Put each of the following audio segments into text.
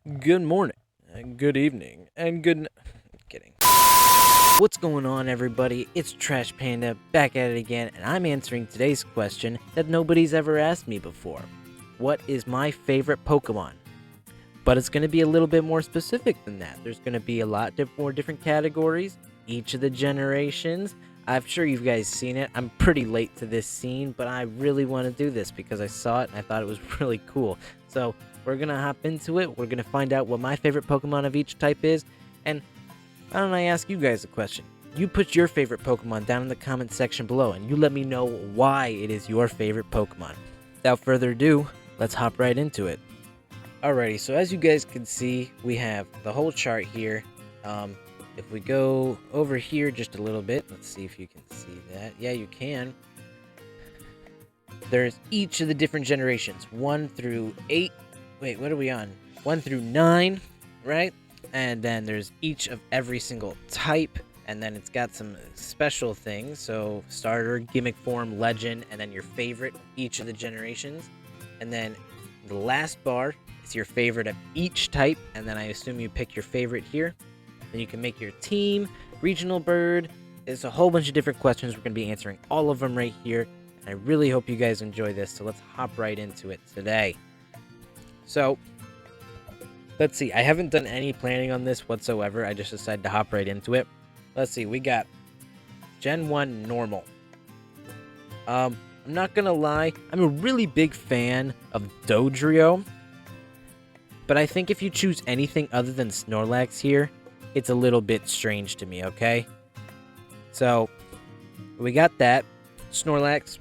Good morning, and good evening, and kidding. What's going on, everybody? It's Trash Panda back at it again, and I'm answering today's question that nobody's ever asked me before. What is my favorite Pokemon? But it's going to be a little bit more specific than that. There's going to be a lot more different categories, each of the generations. I'm sure you guys seen it. I'm pretty late to this scene, but I really want to do this because I saw it and I thought it was really cool. So we're going to hop into it. We're going to find out what my favorite Pokemon of each type is. And why don't I ask you guys a question? You put your favorite Pokemon down in the comment section below and you let me know why it is your favorite Pokemon. Without further ado, let's hop right into it. Alrighty, so as you guys can see, we have the whole chart here. If we go over here just a little bit, let's see if you can see that. Yeah, you can. There's each of the different generations, 1 through 8. Wait, what are we on? 1 through 9, right? And then there's each of every single type, and then it's got some special things. So starter, gimmick form, legend, and then your favorite, each of the generations. And then the last bar is your favorite of each type, and then I assume you pick your favorite here. Then you can make your team, regional bird. There's a whole bunch of different questions. We're going to be answering all of them right here. And I really hope you guys enjoy this. So let's hop right into it today. So let's see. I haven't done any planning on this whatsoever. I just decided to hop right into it. Let's see. We got Gen 1 normal. I'm not going to lie. I'm a really big fan of Dodrio. But I think if you choose anything other than Snorlax here, it's a little bit strange to me, okay? So, we got that. Snorlax,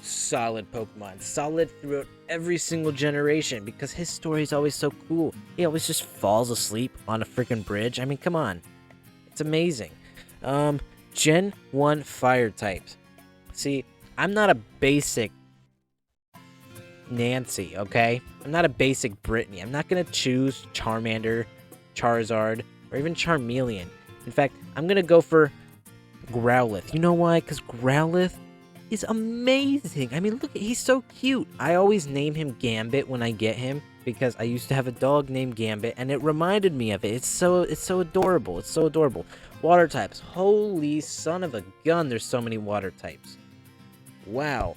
solid Pokemon. Solid throughout every single generation because his story is always so cool. He always just falls asleep on a freaking bridge. I mean, come on. It's amazing. Gen 1 fire types. See, I'm not a basic Nancy, okay? I'm not a basic Brittany. I'm not going to choose Charmander, Charizard, or even Charmeleon. In fact, I'm going to go for Growlithe. You know why? Because Growlithe is amazing. I mean, look, he's so cute. I always name him Gambit when I get him because I used to have a dog named Gambit, and it reminded me of it. It's so adorable. It's so adorable. Water types. Holy son of a gun, there's so many water types. Wow.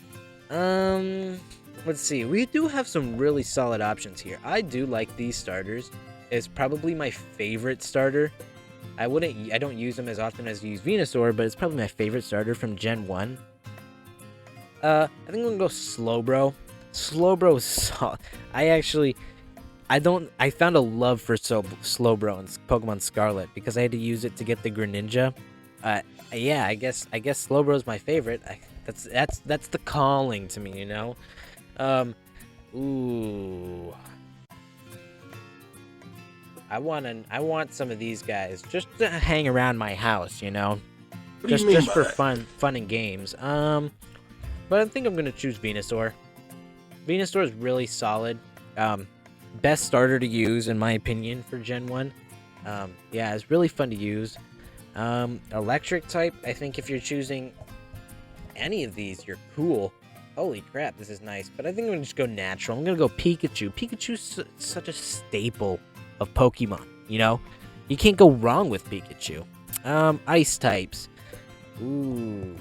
Let's see. We do have some really solid options here. I do like these starters. It's probably my favorite starter. I don't use them as often as I use Venusaur, but it's probably my favorite starter from Gen 1. I think I'm gonna go Slowbro. Slowbro is solid. I found a love for Slowbro in Pokemon Scarlet because I had to use it to get the Greninja. Yeah, I guess Slowbro is my favorite. That's the calling to me, you know. Ooh. I want some of these guys just to hang around my house, you know. Just for fun and games. But I think I'm gonna choose Venusaur. Venusaur is really solid. Best starter to use in my opinion for Gen 1. Yeah, it's really fun to use. Electric type, I think if you're choosing any of these, you're cool. Holy crap, this is nice. But I think I'm gonna just go natural. I'm gonna go Pikachu. Pikachu's such a staple of Pokemon, you know? You can't go wrong with Pikachu. Ice types. Ooh.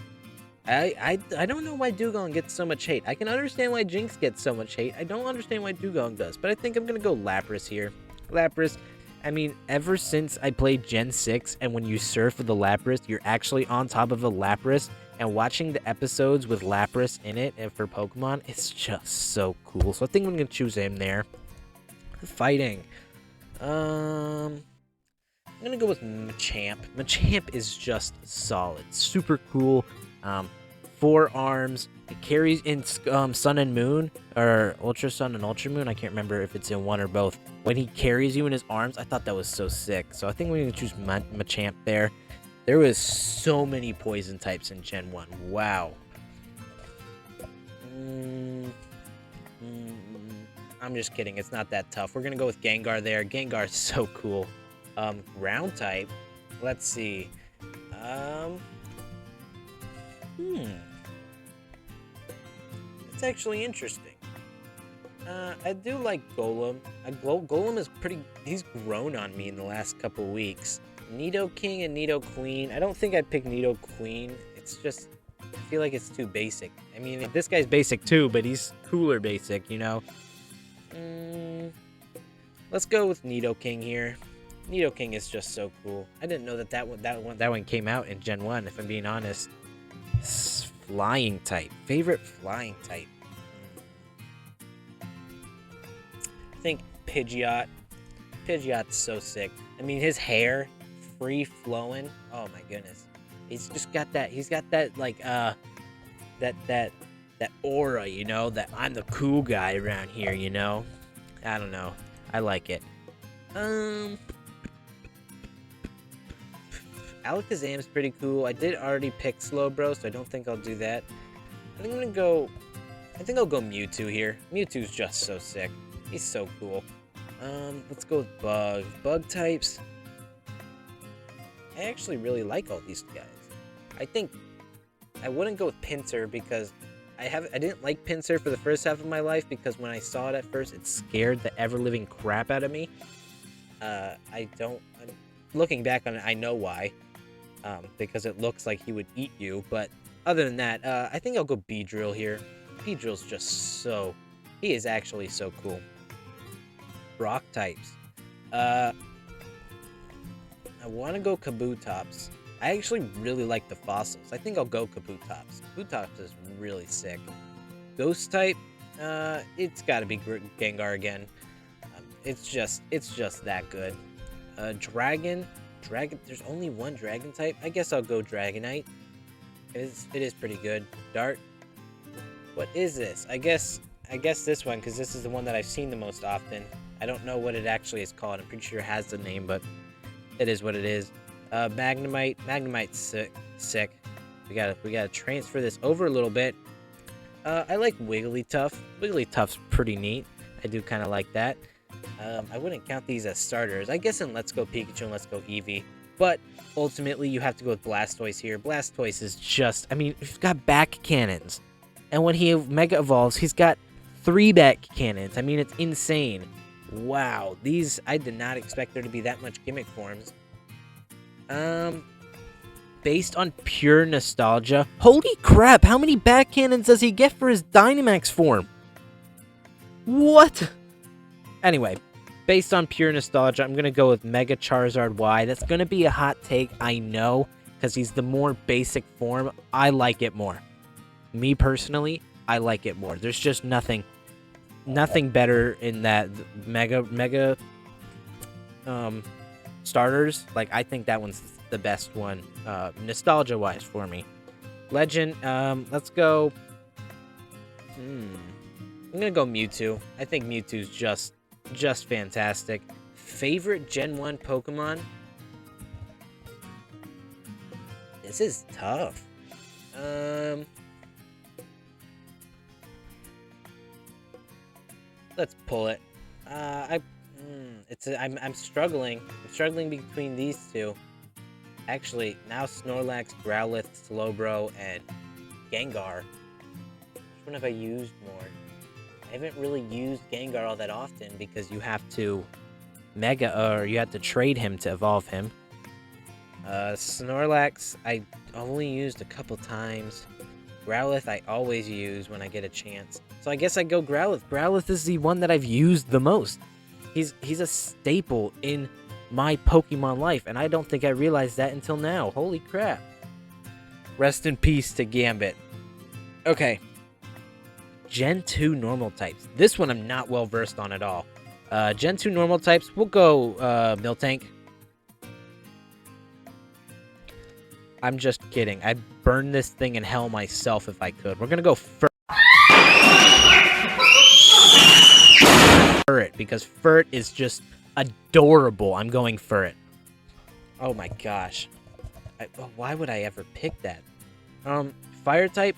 I don't know why Dugong gets so much hate. I can understand why Jinx gets so much hate. I don't understand why Dugong does, but I think I'm gonna go Lapras here. Lapras, I mean, ever since I played Gen 6, and when you surf with the Lapras, you're actually on top of a Lapras, and watching the episodes with Lapras in it and for Pokemon, it's just so cool. So I think I'm gonna choose him there. Fighting. I'm gonna go with Machamp. Machamp is just solid, super cool. 4 arms. It carries in Sun and Moon, or Ultra Sun and Ultra Moon. I can't remember if it's in one or both. When he carries you in his arms, I thought that was so sick. So I think we're gonna choose Machamp there. There was so many poison types in Gen 1. Wow. I'm just kidding. It's not that tough. We're going to go with Gengar there. Gengar is so cool. Ground type. Let's see. It's actually interesting. I do like Golem. Golem is pretty. He's grown on me in the last couple weeks. Nidoking and Nidoqueen. I don't think I'd pick Nidoqueen. It's just, I feel like it's too basic. I mean, this guy's basic too, but he's cooler basic, you know? Let's go with Nidoking here. Nidoking is just so cool. I didn't know that one came out in Gen 1, if I'm being honest. Flying type. Favorite flying type. I think Pidgeot. Pidgeot's so sick. I mean, his hair, free flowing. Oh my goodness. He's just got that. He's got that like that aura, you know. That I'm the cool guy around here, you know. I don't know. I like it. Alakazam's pretty cool. I did already pick Slowbro, so I don't think I'll do that. I think I'll go Mewtwo here. Mewtwo's just so sick. He's so cool. Let's go with Bug. Bug types. I actually really like all these guys. I think I wouldn't go with Pinsir because I didn't like Pinsir for the first half of my life because when I saw it at first, it scared the ever-living crap out of me. Looking back on it, I know why. Because it looks like he would eat you, but other than that, I think I'll go Beedrill here. Beedrill's just so... He is actually so cool. Rock types. I want to go Kabutops. I actually really like the fossils. I think I'll go Kabutops. Kabutops is really sick. Ghost type, it's got to be Gengar again. It's just that good. Dragon, there's only one dragon type. I guess I'll go Dragonite. It is pretty good. Dart. What is this? I guess this one, because this is the one that I've seen the most often. I don't know what it actually is called. I'm pretty sure it has the name, but it is what it is. Magnemite. Magnemite's sick. We gotta transfer this over a little bit. I like Wigglytuff. Wigglytuff's pretty neat. I do kind of like that. I wouldn't count these as starters. I guess in Let's Go Pikachu and Let's Go Eevee. But ultimately, you have to go with Blastoise here. Blastoise is just... I mean, he's got back cannons. And when he Mega Evolves, he's got 3 back cannons. I mean, it's insane. Wow. These... I did not expect there to be that much gimmick forms. Based on pure nostalgia... Holy crap! How many back cannons does he get for his Dynamax form? What? Anyway, based on pure nostalgia, I'm going to go with Mega Charizard Y. That's going to be a hot take, I know, because he's the more basic form. I like it more. Me, personally, I like it more. There's just nothing better in that Mega starters. Like, I think that one's the best one, nostalgia-wise for me. Legend, let's go... I'm going to go Mewtwo. I think Mewtwo's just fantastic. Favorite Gen 1 Pokemon? This is tough. Let's pull it. I'm struggling. I'm struggling between these two. Actually, now Snorlax, Growlithe, Slowbro, and Gengar. Which one have I used more? I haven't really used Gengar all that often because you have to you have to trade him to evolve him. Snorlax, I only used a couple times. Growlithe, I always use when I get a chance. So I guess I go Growlithe. Growlithe is the one that I've used the most. He's a staple in my Pokemon life, and I don't think I realized that until now. Holy crap. Rest in peace to Gambit. Okay. Gen 2 normal types. This one I'm not well versed on at all. Gen 2 normal types, we'll go Miltank. I'm just kidding. I'd burn this thing in hell myself if I could. We're gonna go Furret, because Furret is just adorable. I'm going Furret. Oh my gosh. Why would I ever pick that? Fire type?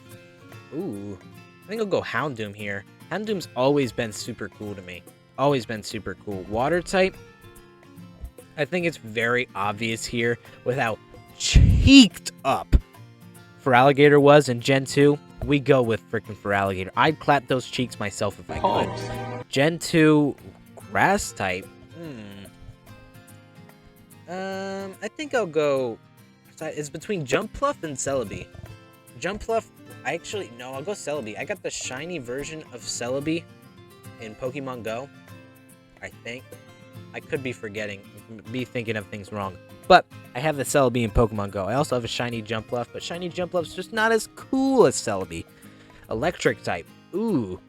Ooh. I think I'll go Houndoom here. Houndoom's always been super cool to me. Always been super cool. Water type? I think it's very obvious here with how cheeked up Feraligatr was in Gen 2. We go with freaking Feraligatr. I'd clap those cheeks myself if I could. Gen 2 grass type. I think I'll go. It's between Jumpluff and Celebi. Jumpluff, I'll go Celebi. I got the shiny version of Celebi in Pokemon Go. I think. I could be thinking of things wrong. But I have the Celebi in Pokemon Go. I also have a shiny Jumpluff, but shiny Jumpluff's just not as cool as Celebi. Electric type. Ooh.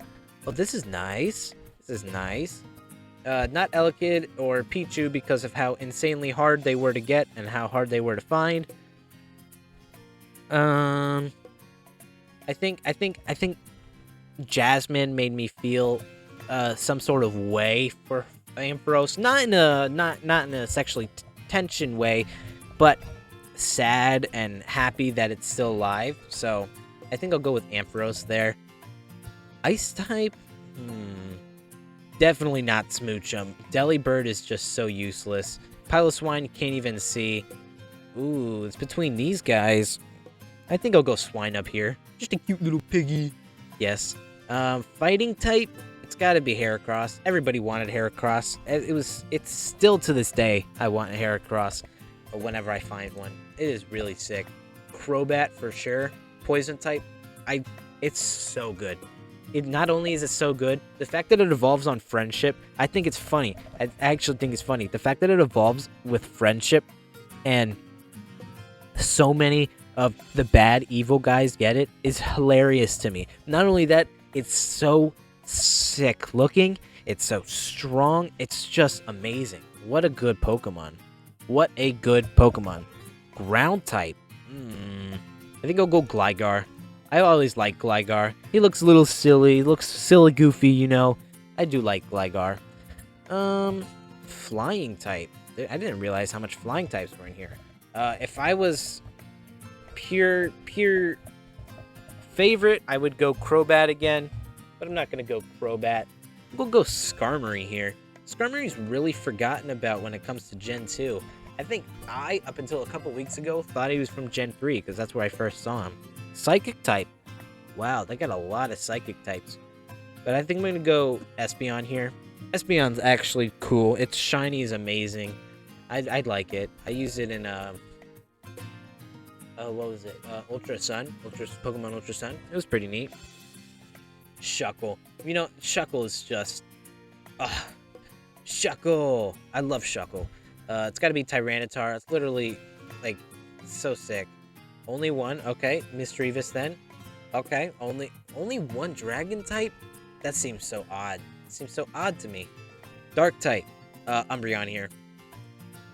Oh, this is nice. Not Elekid or Pichu because of how insanely hard they were to get and how hard they were to find. I think Jasmine made me feel some sort of way for Ampharos, not in a sexually tension way, but sad and happy that it's still alive. So I think I'll go with Ampharos there. Ice type, definitely not Smoochum. Delibird is just so useless. Piloswine can't even see. Ooh, it's between these guys. I think I'll go Swine up here. Just a cute little piggy. Yes. Fighting type, it's gotta be Heracross. Everybody wanted Heracross. It's still to this day, I want a Heracross whenever I find one. It is really sick. Crobat for sure. Poison type, it's so good. Not only is it so good, the fact that it evolves on friendship, I think it's funny. I actually think it's funny. The fact that it evolves with friendship and so many of the bad evil guys get it is hilarious to me. Not only that, it's so sick looking, it's so strong, it's just amazing. What a good Pokemon. Ground type. I think I'll go Gligar. I always like Gligar. He looks a little silly, goofy, you know. I do like Gligar. Flying type. I didn't realize how much flying types were in here. If I was pure favorite, I would go Crobat again, but I'm not gonna go Crobat. We'll go Skarmory here. Skarmory's really forgotten about when it comes to Gen 2. I think up until a couple weeks ago, thought he was from Gen 3, because that's where I first saw him. Psychic type. Wow, they got a lot of psychic types. But I think I'm gonna go Espeon here. Espeon's actually cool. Its shiny is amazing. I'd like it. I used it in what was it? Ultra Sun. Pokemon Ultra Sun. It was pretty neat. Shuckle. You know, Shuckle is just... Shuckle! I love Shuckle. It's gotta be Tyranitar. It's literally, like, so sick. Only one? Okay. Misdreavus then. Okay. Only one dragon type? That seems so odd. It seems so odd to me. Dark type. Umbreon here.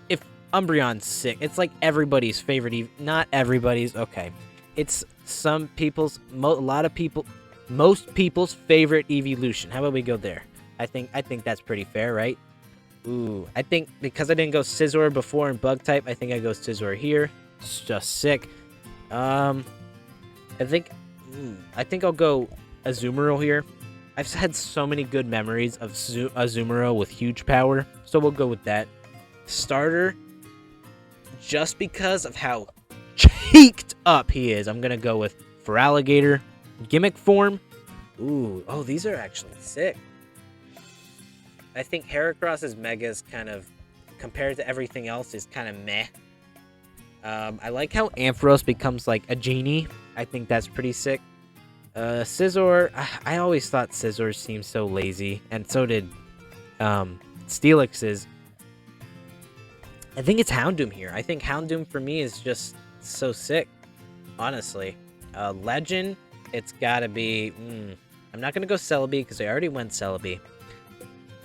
If Umbreon's sick, it's like everybody's favorite. Not everybody's. Okay. It's some people's, most people's favorite evolution. How about we go there? I think that's pretty fair, right? Ooh, I think because I didn't go Scizor before in Bug type, I think I go Scizor here. It's just sick. I think I'll go Azumarill here. I've had so many good memories of Azumarill with huge power, so we'll go with that. Starter, just because of how cheeked up he is, I'm gonna go with Feraligatr. Gimmick form. Ooh, oh, these are actually sick. I think Heracross's Mega is kind of, compared to everything else, is kind of meh. I like how Ampharos becomes like a genie. I think that's pretty sick. Scizor, I always thought Scizor seemed so lazy, and so did Steelix's. I think it's Houndoom here. I think Houndoom for me is just so sick, honestly. Legend, it's gotta be... I'm not gonna go Celebi because I already went Celebi.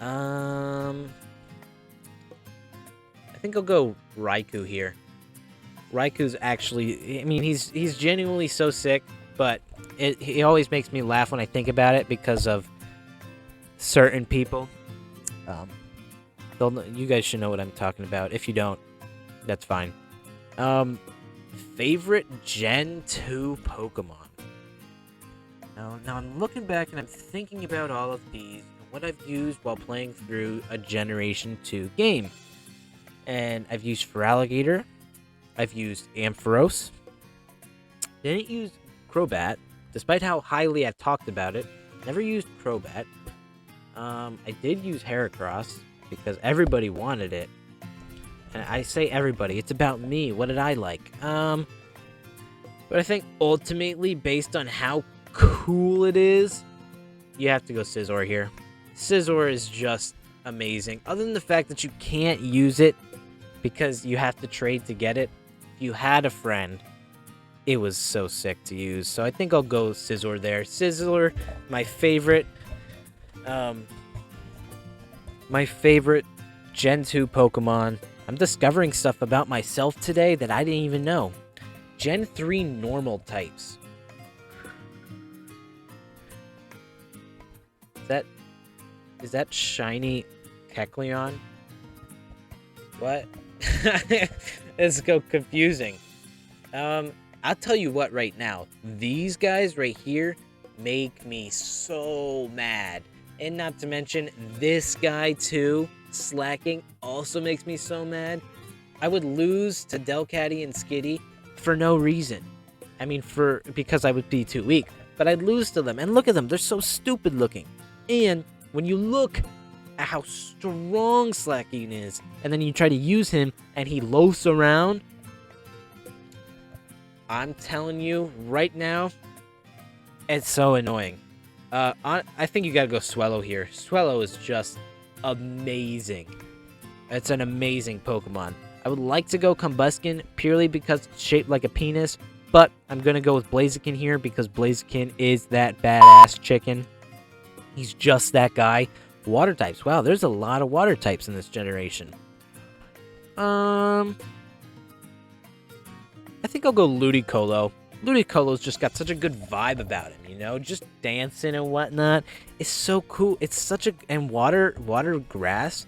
I think I'll go Raikou here. Raikou's actually... I mean, he's genuinely so sick, but he always makes me laugh when I think about it because of certain people. You guys should know what I'm talking about. If you don't, that's fine. Favorite Gen 2 Pokemon. Now I'm looking back and I'm thinking about all of these and what I've used while playing through a Generation 2 game. And I've used Feraligatr. I've used Ampharos. Didn't use Crobat, despite how highly I've talked about it. Never used Crobat. I did use Heracross because everybody wanted it. And I say everybody, it's about me. What did I like? But I think ultimately, based on how cool it is, you have to go Scizor here. Scizor is just amazing. Other than the fact that you can't use it because you have to trade to get it. If you had a friend, it was so sick to use. So I think I'll go Scizor there. Scizor, my favorite Gen 2 Pokemon. I'm discovering stuff about myself today that I didn't even know. Gen 3 normal types. Is that shiny Kecleon? What? It's so confusing. I'll tell you what right now. These guys right here make me so mad. And not to mention, this guy too, Slacking, also makes me so mad. I would lose to Delcatty and Skitty for no reason. I mean, because I would be too weak. But I'd lose to them. And look at them, they're so stupid looking. And when you look at how strong Slacking is, and then you try to use him, and he loafs around, I'm telling you, right now, it's so annoying. I think you gotta go Swellow here. Swellow is just amazing. It's an amazing Pokemon. I would like to go Combuskin purely because it's shaped like a penis, but I'm gonna go with Blaziken here because Blaziken is that badass chicken. He's just that guy. Water types. Wow, there's a lot of water types in this generation. I think I'll go Ludicolo. Ludicolo's just got such a good vibe about him, you know? Just dancing and whatnot. It's so cool. It's such a... And water, grass,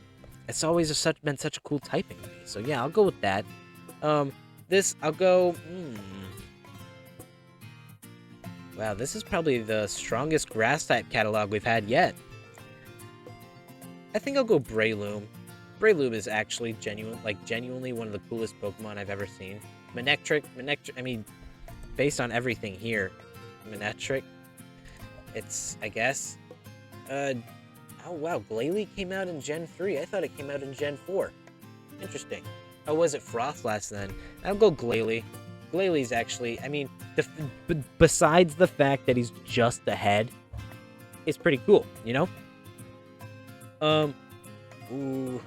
it's always been such a cool typing to me. So yeah, I'll go with that. I'll go... Wow, this is probably the strongest grass type catalog we've had yet. I think I'll go Breloom. Breloom is actually genuinely one of the coolest Pokemon I've ever seen. Manectric, I mean, based on everything here, Manectric, it's, I guess, oh wow, Glalie came out in Gen 3. I thought it came out in Gen 4. Interesting. Oh, was it Frostlass then? I'll go Glalie. Glalie's actually, I mean, besides the fact that he's just the head, it's pretty cool, you know? Ooh.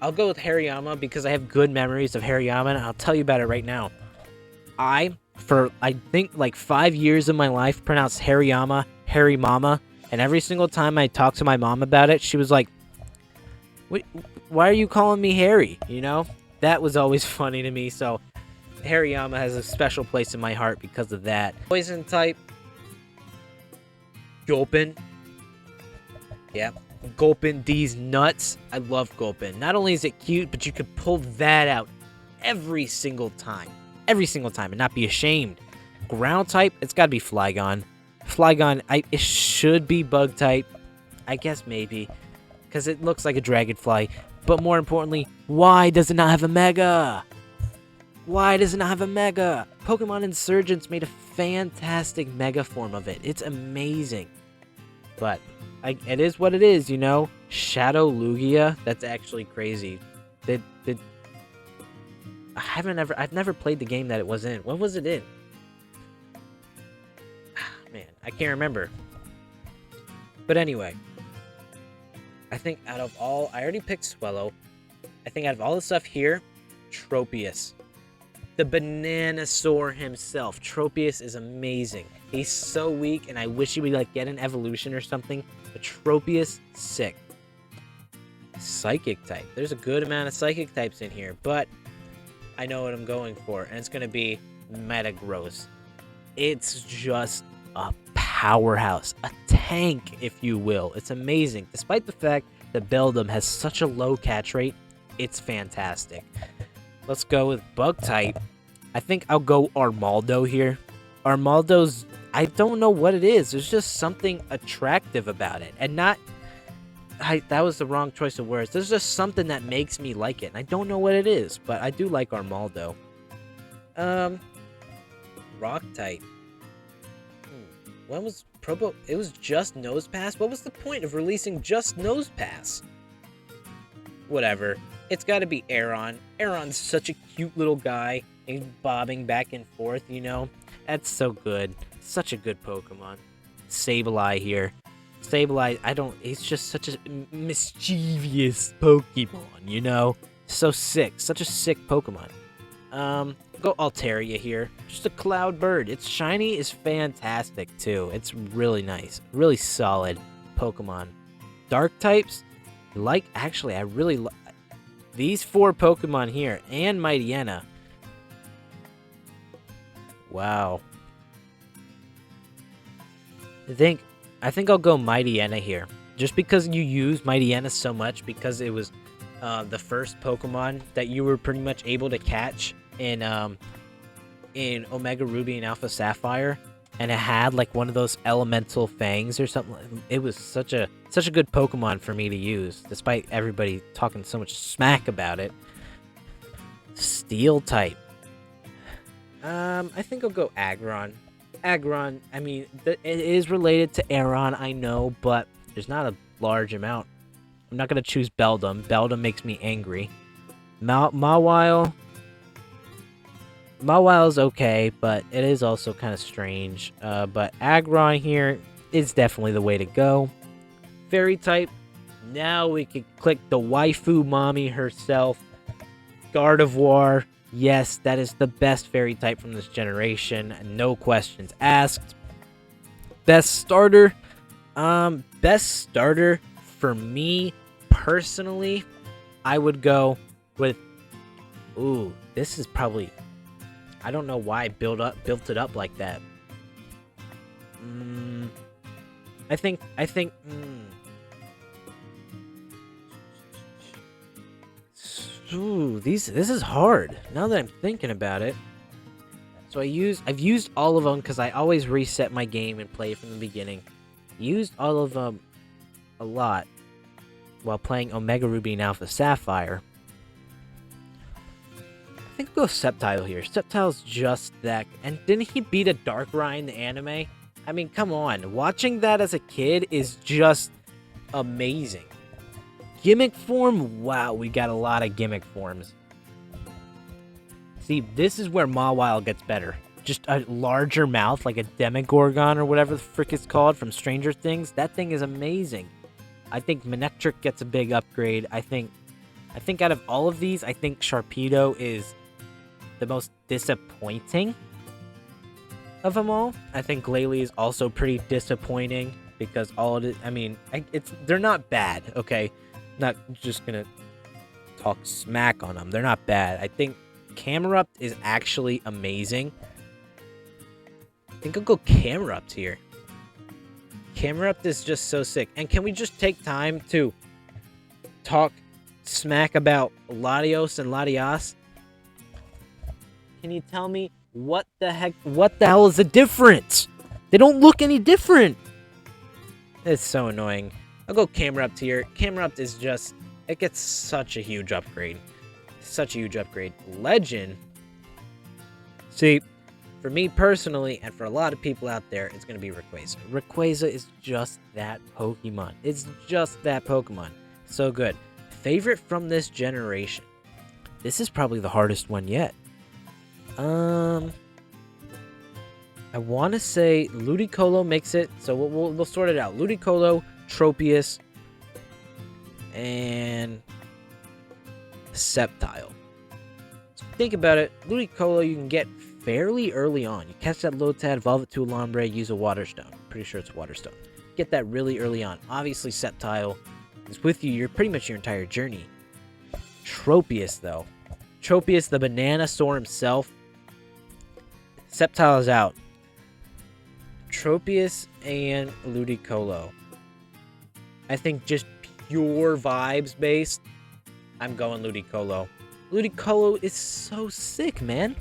I'll go with Hariyama because I have good memories of Hariyama, and I'll tell you about it right now. I think like 5 years of my life, pronounced Hariyama, Harry Mama, and every single time I talked to my mom about it, she was like, why are you calling me Harry? You know? That was always funny to me, so Hariyama has a special place in my heart because of that. Poison type, Gulpin. Yep. Gulpin, these nuts. I love Gulpin. Not only is it cute, but you could pull that out every single time. Every single time and not be ashamed. Ground type, it's got to be Flygon. Flygon, it should be Bug type. I guess maybe. Because it looks like a Dragonfly. But more importantly, why does it not have a Mega? Why does it not have a Mega? Pokemon Insurgents made a fantastic Mega form of it. It's amazing. But it is what it is, you know? Shadow Lugia, that's actually crazy. I've never played the game that it was in. When was it in? Man, I can't remember. But anyway, I think out of all, I already picked Swellow. I think out of all the stuff here, Tropius. The Bananasaur himself. Tropius is amazing. He's so weak, and I wish he would like get an evolution or something. But Tropius, sick. Psychic type. There's a good amount of psychic types in here, but I know what I'm going for, and it's going to be Metagross. It's just a powerhouse. A tank, if you will. It's amazing. Despite the fact that Beldum has such a low catch rate, it's fantastic. Let's go with Bug type. I think I'll go Armaldo here. Armaldo's... I don't know what it is. There's just something attractive about it. And not... that was the wrong choice of words. There's just something that makes me like it. And I don't know what it is. But I do like Armaldo. Rock type. it was just Nosepass? What was the point of releasing just Nosepass? Whatever. It's got to be Aeron. Aeron's such a cute little guy. He's bobbing back and forth, you know? That's so good. Such a good Pokemon. Sableye here. Sableye, he's just such a mischievous Pokemon, you know? So sick. Such a sick Pokemon. Go Altaria here. Just a cloud bird. Its shiny is fantastic, too. It's really nice. Really solid Pokemon. Dark types, I really like these 4 Pokemon here, and Mightyena. Wow. I think I'll go Mightyena here. Just because you use Mightyena so much, because it was the first Pokemon that you were pretty much able to catch in Omega Ruby and Alpha Sapphire, and it had like one of those elemental fangs or something. It was such a good Pokemon for me to use, despite everybody talking so much smack about it. Steel type. I think I'll go Aggron. Aggron, I mean, it is related to Aeron, I know, but there's not a large amount. I'm not going to choose Beldum. Beldum makes me angry. Mawile is okay, but it is also kind of strange. But Aggron here is definitely the way to go. Fairy type. Now we can click the waifu mommy herself. Gardevoir. Yes, that is the best fairy type from this generation. No questions asked. Best starter. Best starter for me personally, I would go with. Ooh, this is probably. I don't know why I built it up like that. I think. Ooh, this is hard. Now that I'm thinking about it. So I've used all of them because I always reset my game and play from the beginning. Used all of them a lot while playing Omega Ruby and Alpha Sapphire. I think I'll go Sceptile here. Sceptile's just that. And didn't he beat a Darkrai in the anime? I mean, come on. Watching that as a kid is just amazing. Gimmick form? Wow, we got a lot of gimmick forms. See, this is where Mawile gets better. Just a larger mouth, like a Demogorgon or whatever the frick it's called from Stranger Things. That thing is amazing. I think Manectric gets a big upgrade. I think out of all of these, I think Sharpedo is the most disappointing of them all. I think Glalie is also pretty disappointing because all it is, I mean, they're not bad, okay? Not just gonna talk smack on them. They're not bad. I think Camerupt is actually amazing. I think I'll go Camerupt here. Camerupt is just so sick. And can we just take time to talk smack about Latios and Latias? Can you tell me what the hell is the difference? They don't look any different. It's so annoying. I'll go Camerupt here. Camerupt is just, it gets such a huge upgrade. Such a huge upgrade. Legend. See, for me personally, and for a lot of people out there, it's going to be Rayquaza. Rayquaza is just that Pokemon. It's just that Pokemon. So good. Favorite from this generation. This is probably the hardest one yet. I want to say Ludicolo makes it, so we'll sort it out. Ludicolo, Tropius, and Sceptile. So think about it. Ludicolo you can get fairly early on. You catch that Lotad, evolve it to a Lombre, use a Water Stone. Pretty sure it's a Water Stone. Get that really early on. Obviously, Sceptile is with you pretty much your entire journey. Tropius, though. Tropius, the banana store himself. Sceptile is out. Tropius and Ludicolo. I think just pure vibes based, I'm going Ludicolo. Ludicolo is so sick, man.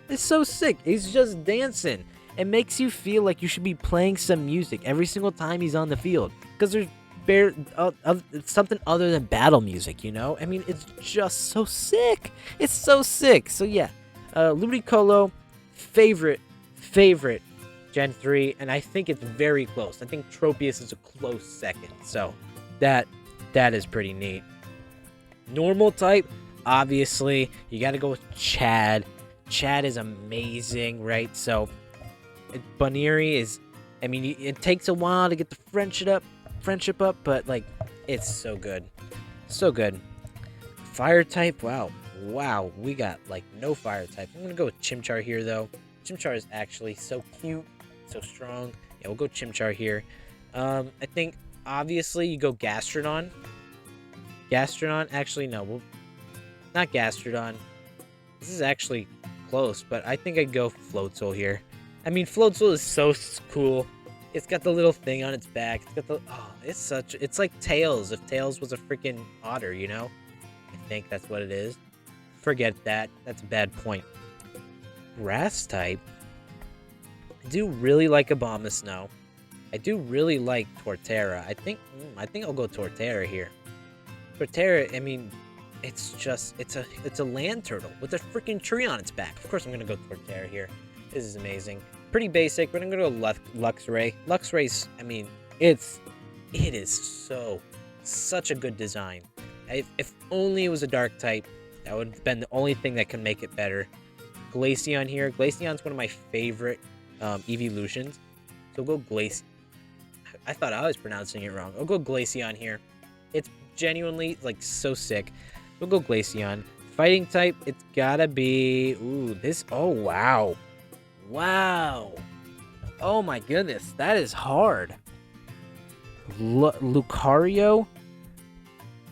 It's so sick. He's just dancing. It makes you feel like you should be playing some music every single time he's on the field. Because there's something other than battle music, you know? I mean, it's just so sick. It's so sick. So yeah, Ludicolo, favorite Gen 3, and I think it's very close. I think Tropius is a close second, so that is pretty neat. Normal type, obviously, you got to go with Chad. Chad is amazing, right? So, Bunnery is, I mean, it takes a while to get the friendship up, but, like, it's so good. So good. Fire type, wow, we got, like, no fire type. I'm going to go with Chimchar here, though. Chimchar is actually so cute, so strong. Yeah, we'll go Chimchar here. I think, obviously, you go Gastrodon. Actually, no, not Gastrodon. This is actually close, but I think I'd go Floatzel here. I mean, Floatzel is so cool. It's got the little thing on its back. It's got the, it's like Tails, if Tails was a freaking otter, you know? I think that's what it is. Forget that. That's a bad point. Grass type. I do really like Abomasnow. I do really like Torterra. I think I'll go Torterra here. Torterra, I mean, it's a land turtle with a freaking tree on its back. Of course, I'm gonna go Torterra here. This is amazing. Pretty basic, but I'm gonna go Luxray. Luxray's, I mean, it is such a good design. If only it was a dark type, that would have been the only thing that can make it better. Glaceon here. Glaceon's one of my favorite evolutions. So we'll go Glaceon. I thought I was pronouncing it wrong. I'll go Glaceon here. It's genuinely, like, so sick. We'll go Glaceon. Fighting type, it's gotta be... Ooh, this... Oh, wow. Wow. Oh, my goodness. That is hard. Lucario,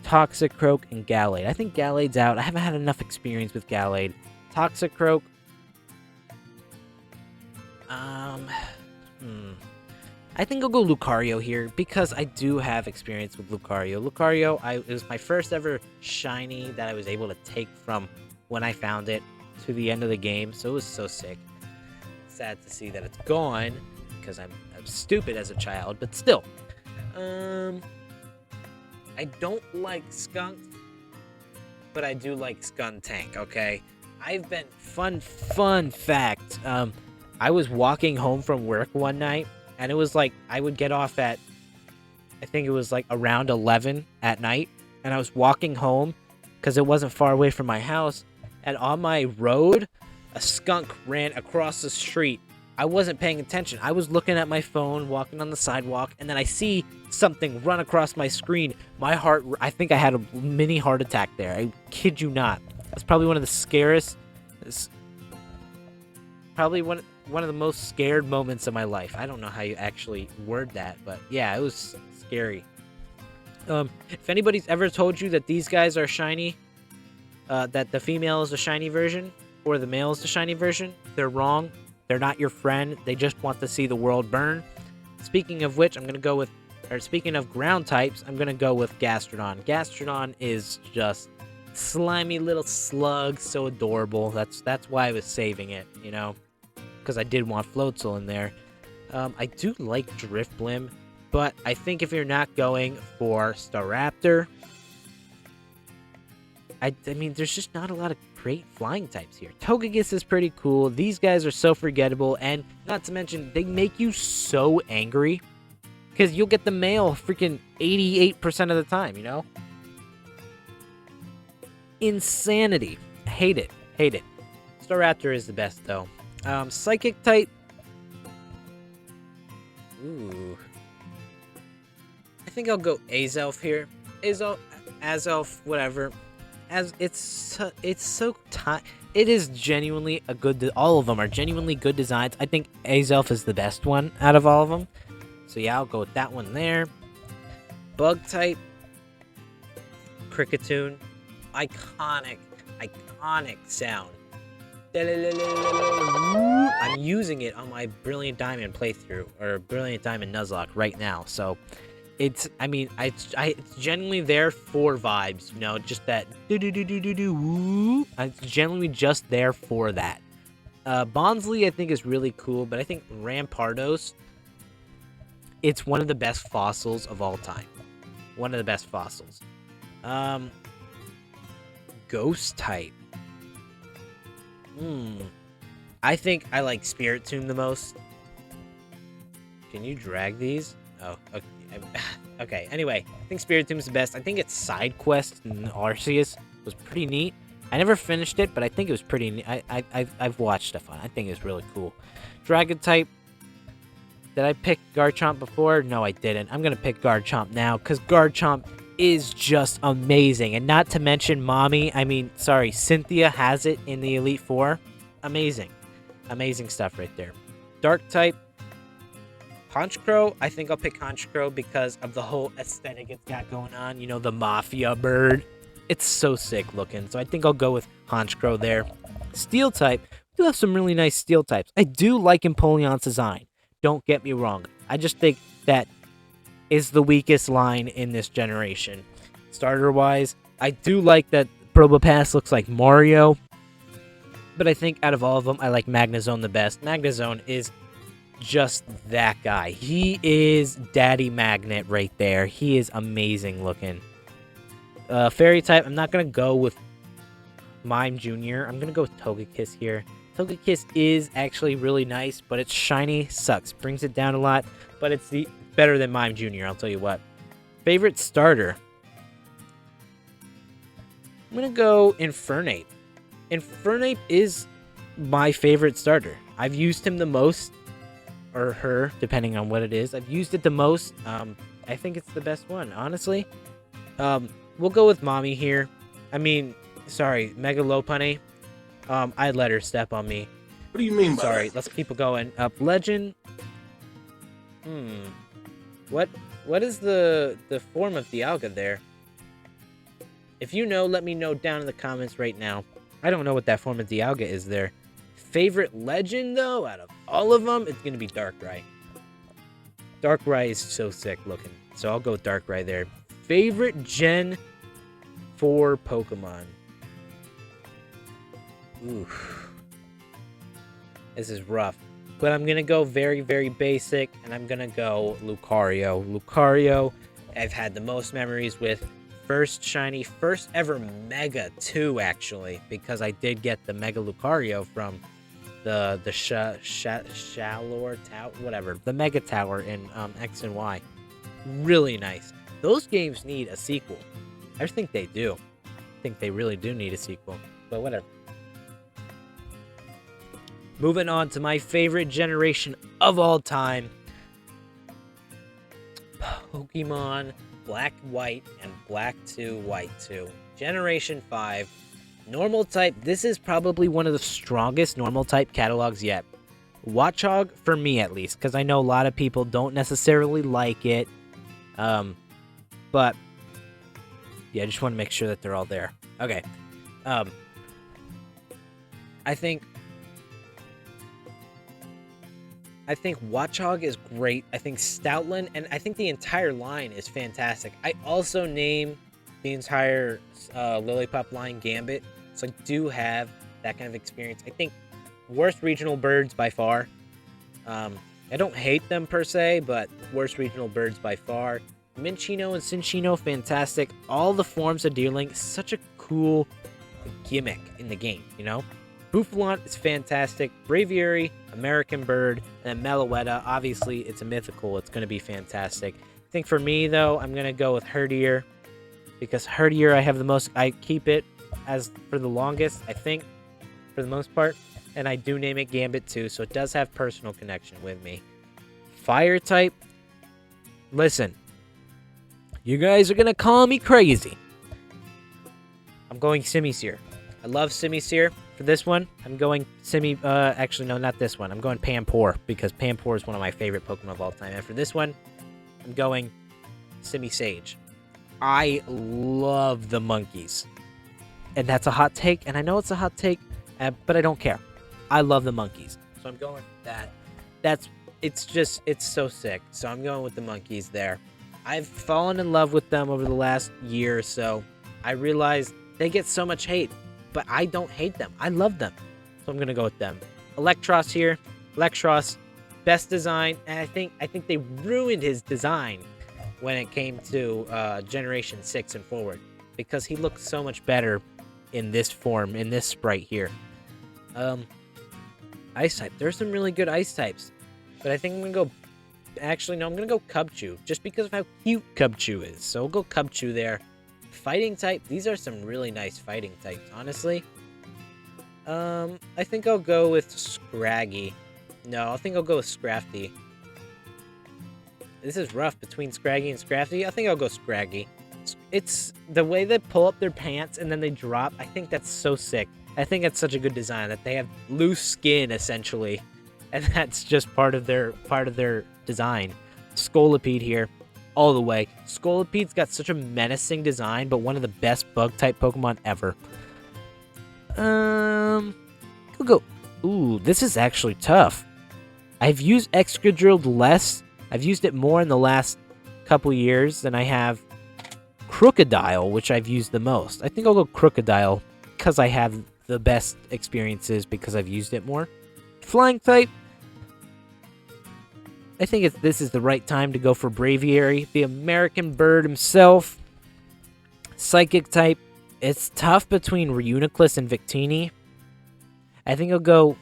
Toxicroak, and Gallade. I think Gallade's out. I haven't had enough experience with Gallade. Toxicroak. I think I'll go Lucario here because I do have experience with Lucario. Lucario, it was my first ever shiny that I was able to take from when I found it to the end of the game, so it was so sick. Sad to see that it's gone because I'm stupid as a child, but still. I don't like Skunk, but I do like Skuntank, okay? I've been... Fun fact, I was walking home from work one night, and it was like, I would get off at, I think it was like around 11 at night, and I was walking home, because it wasn't far away from my house, and on my road, a skunk ran across the street. I wasn't paying attention. I was looking at my phone, walking on the sidewalk, and then I see something run across my screen. My heart, I think I had a mini heart attack there. I kid you not. That's probably one of the scariest, probably one of the most scared moments of my life. I don't know how you actually word that, but yeah, it was scary. If anybody's ever told you that these guys are shiny, that the female is the shiny version, or the male is the shiny version, they're wrong. They're not your friend. They just want to see the world burn. Speaking of which, speaking of ground types, I'm going to go with Gastrodon. Gastrodon is just slimy little slug, so adorable. That's why I was saving it, you know, because I did want Floatzel in there. I do like Drifblim, but I think if you're not going for Staraptor, I mean, there's just not a lot of great flying types here. Togekiss is pretty cool. These guys are so forgettable, and not to mention, they make you so angry, because you'll get the male freaking 88% of the time, you know? Insanity. Hate it. Staraptor is the best, though. Psychic type. Ooh. I think I'll go Azelf here. Azelf, whatever. As it is genuinely a good... All of them are genuinely good designs. I think Azelf is the best one out of all of them. So yeah, I'll go with that one there. Bug type. Kricketune. Iconic sound. I'm using it on my Brilliant Diamond playthrough, or Brilliant Diamond Nuzlocke right now, so it's genuinely there for vibes, you know, just that do-do-do-do-do-do-woo. It's genuinely just there for that. Bonsly, I think, is really cool, but I think Rampardos, it's one of the best fossils of all time. One of the best fossils. Ghost type. I think I like Spiritomb the most. Can you drag these? Oh, okay. Okay, anyway, I think Spiritomb is the best. I think its side quest in Arceus was pretty neat. I never finished it, but I think it was pretty neat. I've watched stuff on it. I think it's really cool. Dragon type. Did I pick Garchomp before? No, I didn't. I'm going to pick Garchomp now because Garchomp is just amazing. And not to mention Cynthia has it in the Elite Four. Amazing. Amazing stuff right there. Dark type. Honchkrow, I think I'll pick Honchkrow because of the whole aesthetic it's got going on. You know, the Mafia bird. It's so sick looking. So I think I'll go with Honchkrow there. Steel type. We do have some really nice steel types. I do like Empoleon's design. Don't get me wrong. I just think that is the weakest line in this generation. Starter-wise, I do like that Probopass looks like Mario. But I think out of all of them, I like Magnezone the best. Magnezone is just that guy. He is Daddy Magnet right there. He is amazing looking. Fairy type, I'm not going to go with Mime Jr. I'm going to go with Togekiss here. Togekiss is actually really nice, but its shiny sucks. Brings it down a lot, but it's better than Mime Jr., I'll tell you what. Favorite starter? I'm going to go Infernape. Infernape is my favorite starter. I've used him the most, or her, depending on what it is. I've used it the most. I think it's the best one, honestly. We'll go with Mommy here. Mega Lopunny. I let her step on me. What do you mean by Sorry, that? let's keep it going. Legend. What is the form of Dialga there? If you know, let me know down in the comments right now. I don't know what that form of Dialga is there. Favorite legend, though, out of all of them, it's going to be Darkrai. Darkrai is so sick looking. So I'll go with Darkrai there. Favorite Gen 4 Pokemon. Oof. This is rough. But I'm going to go very, very basic, and I'm going to go Lucario. Lucario, I've had the most memories with. First shiny, first ever Mega 2, actually, because I did get the Mega Lucario from the Shalor Tower, whatever, the Mega Tower in X and Y. Really nice. Those games need a sequel. I think they do. I think they really do need a sequel, but whatever. Moving on to my favorite generation of all time, Pokemon Black, White, and Black 2, White 2. Generation 5. Normal type. This is probably one of the strongest normal type catalogs yet. Watchog, for me at least, because I know a lot of people don't necessarily like it. But, yeah, I just want to make sure that they're all there. Okay. I think Watchog is great. I think Stoutland, and I think the entire line is fantastic. I also name the entire Lillipup line Gambit, so I do have that kind of experience. I think worst regional birds by far. I don't hate them per se, but worst regional birds by far. Minccino and Cinccino, fantastic. All the forms of Deerling, such a cool gimmick in the game, you know? Bouffalant is fantastic. Braviary, American Bird, and Meloetta. Obviously, it's a mythical. It's going to be fantastic. I think for me, though, I'm going to go with Herdier. Because Herdier, I have the most... I keep it as for the longest, I think, for the most part. And I do name it Gambit, too, so it does have personal connection with me. Fire type. Listen. You guys are going to call me crazy. I'm going Simisear. I love Simisear. For this one, I'm going actually, no, not this one. I'm going Pampor, because Pampor is one of my favorite Pokemon of all time. And for this one, I'm going Simisage. I love the monkeys. And that's a hot take, and I know it's a hot take, but I don't care. I love the monkeys. So I'm going with that. It's so sick. So I'm going with the monkeys there. I've fallen in love with them over the last year or so. I realize they get so much hate. But I don't hate them. I love them. So I'm going to go with them. Electros here. Electros, best design. And I think they ruined his design when it came to Generation 6 and forward. Because he looks so much better in this form, in this sprite here. Ice type. There's some really good ice types. But I think I'm going to go Actually, no, I'm going to go Cubchoo, just because of how cute Cubchoo is. So we'll go Cubchoo there. Fighting type, these are some really nice fighting types, honestly. I think I'll go with Scraggy. No, I think I'll go with Scrafty. This is rough between Scraggy and Scrafty. I think I'll go Scraggy. It's the way they pull up their pants and then they drop. I think that's so sick. I think that's such a good design that they have loose skin essentially, and that's just part of their design. Scolipede here, all the way. Scolipede's got such a menacing design, but one of the best bug type Pokemon ever. We'll go. Ooh, this is actually tough. I've used Excadrill less. I've used it more in the last couple years than I have Crocodile, which I've used the most. I think I'll go Crocodile because I have the best experiences because I've used it more. Flying type. I think this is the right time to go for Braviary, the American bird himself. Psychic type. It's tough between Reuniclus and Victini. I think I'll go...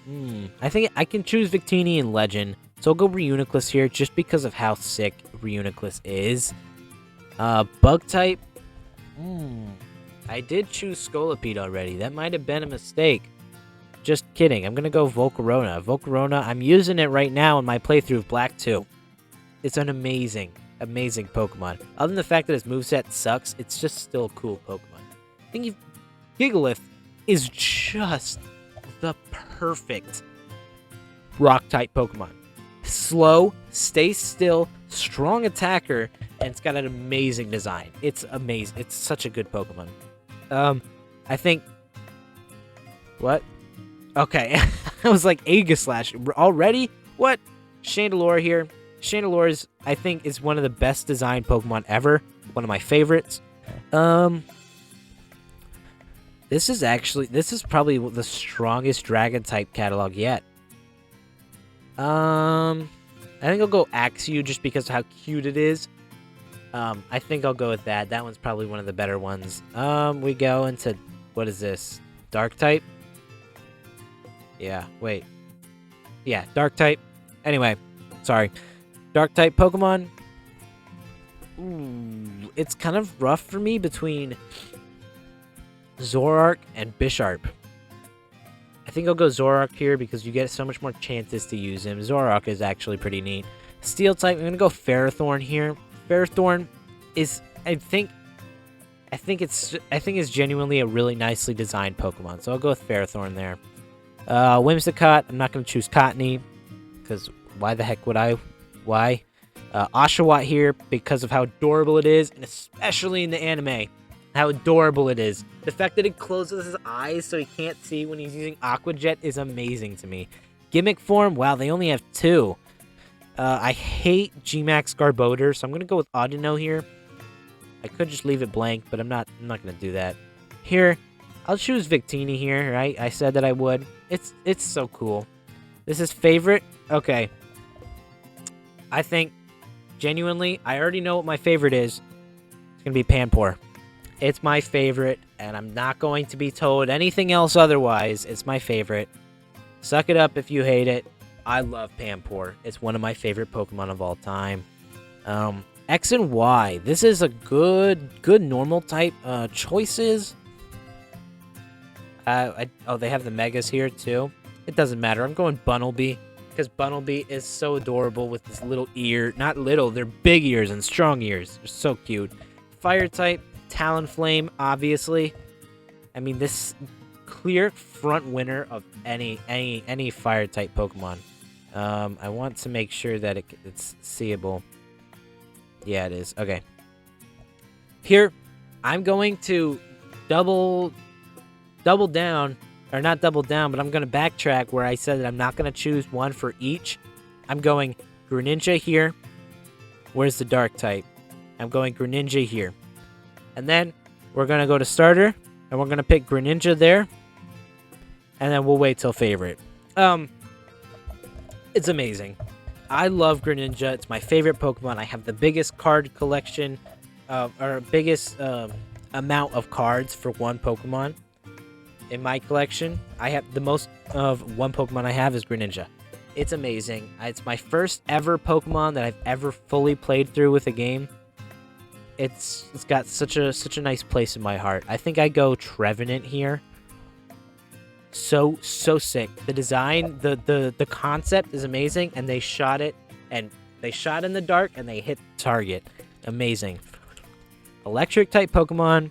I think I can choose Victini and Legend. So I'll go Reuniclus here just because of how sick Reuniclus is. Bug type. I did choose Scolipede already. That might have been a mistake. Just kidding. I'm going to go Volcarona. Volcarona, I'm using it right now in my playthrough of Black 2. It's an amazing, amazing Pokemon. Other than the fact that its moveset sucks, it's just still a cool Pokemon. I think Gigalith is just the perfect Rock-type Pokemon. Slow, stays still, strong attacker, and it's got an amazing design. It's amazing. It's such a good Pokemon. I think... What? Okay. I was like, Aegislash. Already? What? Chandelure here. Chandelure I think, is one of the best designed Pokemon ever. One of my favorites. This is probably the strongest Dragon-type catalog yet. I think I'll go Axew just because of how cute it is. I think I'll go with that. That one's probably one of the better ones. We go into... What is this? Dark-type? Yeah, wait. Yeah, Dark-type. Anyway, sorry. Dark-type Pokemon. Ooh, it's kind of rough for me between Zoroark and Bisharp. I think I'll go Zoroark here because you get so much more chances to use him. Zoroark is actually pretty neat. Steel type, I'm going to go Ferrothorn here. Ferrothorn is, I think it's genuinely a really nicely designed Pokemon. So I'll go with Ferrothorn there. Whimsicott, I'm not going to choose Cottony because why the heck would I? Why? Oshawott here because of how adorable it is, and especially in the anime, how adorable it is. The fact that it closes his eyes so he can't see when he's using Aqua Jet is amazing to me. Gimmick form, wow, they only have 2. I hate Gmax Garbodor, so I'm going to go with Audino here. I could just leave it blank, but I'm not going to do that. Here, I'll choose Victini here, right? I said that I would. It's so cool. This is favorite? Okay. I think, genuinely, I already know what my favorite is. It's going to be Panpour. It's my favorite, and I'm not going to be told anything else otherwise. It's my favorite. Suck it up if you hate it. I love Panpour. It's one of my favorite Pokemon of all time. X and Y. This is a good normal type choices. Oh, they have the Megas here too. It doesn't matter. I'm going Bunnelby because Bunnelby is so adorable with this little ear. Not little, they're big ears and strong ears. They're so cute. Fire type, Talonflame, obviously. I mean, this clear front winner of any fire type Pokemon. I want to make sure that it's seeable. Yeah, it is. Okay. Here, I'm going to double down, or not double down, but I'm going to backtrack where I said that I'm not going to choose one for each. I'm going Greninja here. Where's the dark type? I'm going Greninja here. And then we're going to go to starter, and we're going to pick Greninja there. And then we'll wait till favorite. It's amazing. I love Greninja. It's my favorite Pokemon. I have the biggest card collection, or biggest amount of cards for one Pokemon in my collection. I have the most of one Pokemon I have is Greninja. It's amazing. It's my first ever Pokemon that I've ever fully played through with a game. It's got such a nice place in my heart. I think I go Trevenant here. So sick. The design, the concept is amazing, and they shot it, and they shot in the dark, and they hit the target. Amazing. Electric type Pokemon.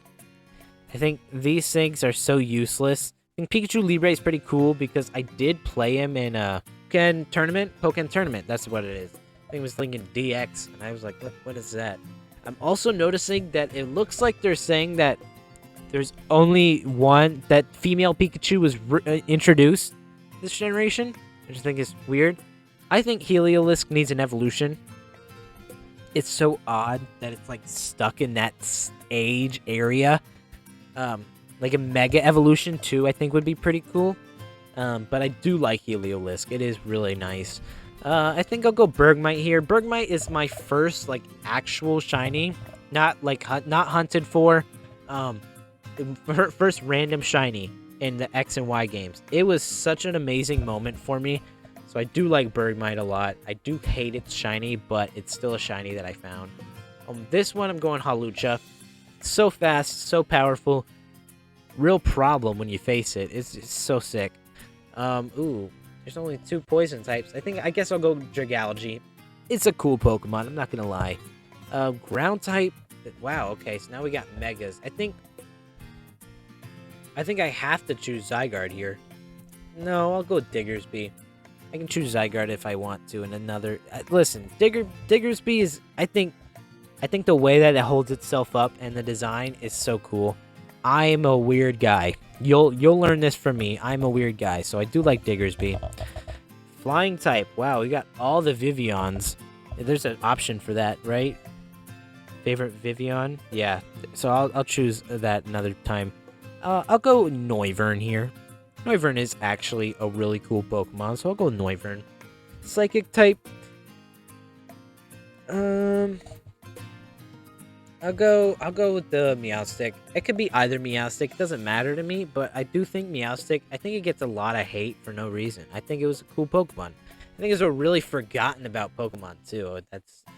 I think these things are so useless. I think Pikachu Libre is pretty cool because I did play him in a Pokemon Tournament. That's what it is. I think it was thinking DX, and I was like, what is that? I'm also noticing that it looks like they're saying that there's only one, that female Pikachu was introduced this generation. I just think it's weird. I think Heliolisk needs an evolution. It's so odd that it's like stuck in that stage area. Like a mega evolution too, I think would be pretty cool. But I do like Heliolisk. It is really nice. I think I'll go Bergmite here. Bergmite is my first like actual shiny, not hunted for. First random shiny in the X and Y games. It was such an amazing moment for me. So I do like Bergmite a lot. I do hate its shiny, but it's still a shiny that I found. This one I'm going Hawlucha. So fast, so powerful. Real problem when you face it. It's so sick. Ooh, there's only 2 poison types. I guess I'll go Dragalge. It's a cool Pokemon, I'm not gonna lie. Ground type. Wow, okay, so now we got Megas. I think I have to choose Zygarde here. No, I'll go Diggersby. I can choose Zygarde if I want to, and another. Listen, Diggersby is. I think the way that it holds itself up and the design is so cool. I am a weird guy. You'll learn this from me. I'm a weird guy, so I do like Diggersby. Flying type. Wow, we got all the Vivians. There's an option for that, right? Favorite Vivian? Yeah. So I'll choose that another time. I'll go Noivern here. Noivern is actually a really cool Pokemon, so I'll go Noivern. Psychic type. I'll go with the Meowstic. It could be either Meowstic. It doesn't matter to me, but I do think Meowstic, I think it gets a lot of hate for no reason. I think it was a cool Pokemon. I think it's a really forgotten about Pokemon too.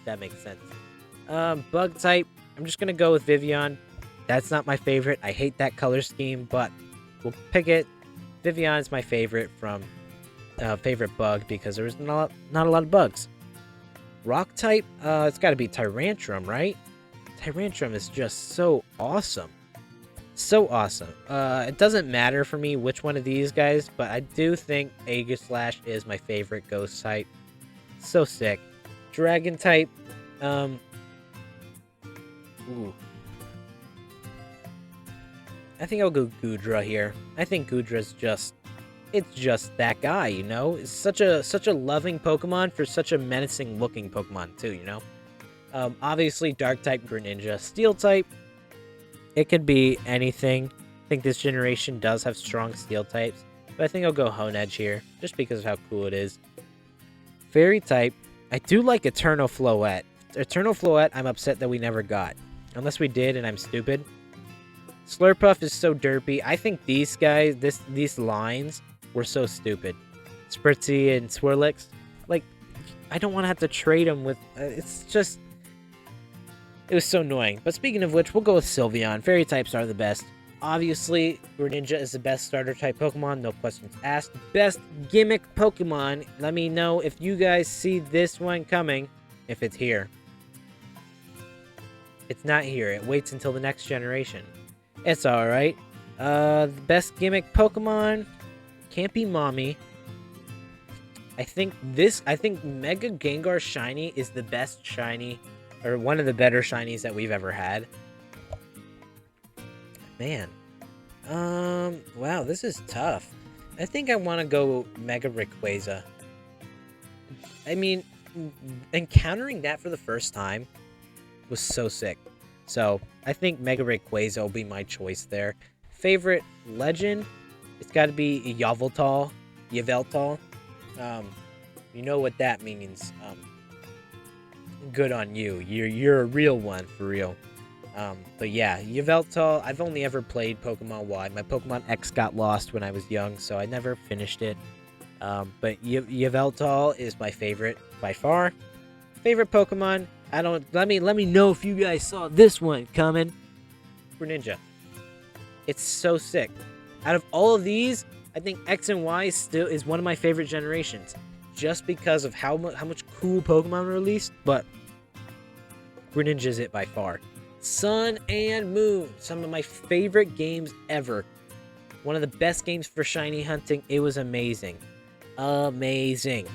That makes sense. Bug type. I'm just gonna go with Vivian. That's not my favorite. I hate that color scheme, but we'll pick it. Vivian is my favorite from favorite bug because there's not a lot of bugs. Rock type. It's got to be Tyrantrum, right? Tyrantrum is just so awesome. So awesome. It doesn't matter for me which one of these guys, but I do think Aegislash is my favorite ghost type. So sick. Dragon type. Ooh. I think I'll go Goodra here. I think Goodra's just that guy, you know? It's such a loving Pokemon for such a menacing looking Pokemon too, you know? Obviously Dark type Greninja. Steel type, it could be anything. I think this generation does have strong steel types, but I think I'll go Honedge here, just because of how cool it is. Fairy type, I do like Eternal Floette. Eternal Floette, I'm upset that we never got. Unless we did and I'm stupid. Slurpuff is so derpy. I think these guys, these lines were so stupid. Spritzy and Swirlix. Like, I don't want to have to trade them with... it's just... It was so annoying. But speaking of which, we'll go with Sylveon. Fairy types are the best. Obviously, Greninja is the best starter type Pokemon. No questions asked. Best gimmick Pokemon. Let me know if you guys see this one coming. If it's here. It's not here. It waits until the next generation. It's alright. The best gimmick Pokemon can't be Mommy. I think Mega Gengar Shiny is the best shiny, or one of the better shinies that we've ever had. Man. Wow, this is tough. I think I want to go Mega Rayquaza. I mean, encountering that for the first time was so sick. So, I think Mega Rayquaza will be my choice there. Favorite legend? It's got to be Yveltal. You know what that means. Good on you. You're a real one, for real. But yeah, Yveltal, I've only ever played Pokemon Y. My Pokemon X got lost when I was young, so I never finished it. But Yveltal is my favorite by far. Favorite Pokemon. I don't. Let me know if you guys saw this one coming. Greninja. It's so sick. Out of all of these, I think X and Y still is one of my favorite generations, just because of how much cool Pokemon were released. But Greninja is it by far. Sun and Moon, some of my favorite games ever. One of the best games for shiny hunting. It was amazing. Amazing.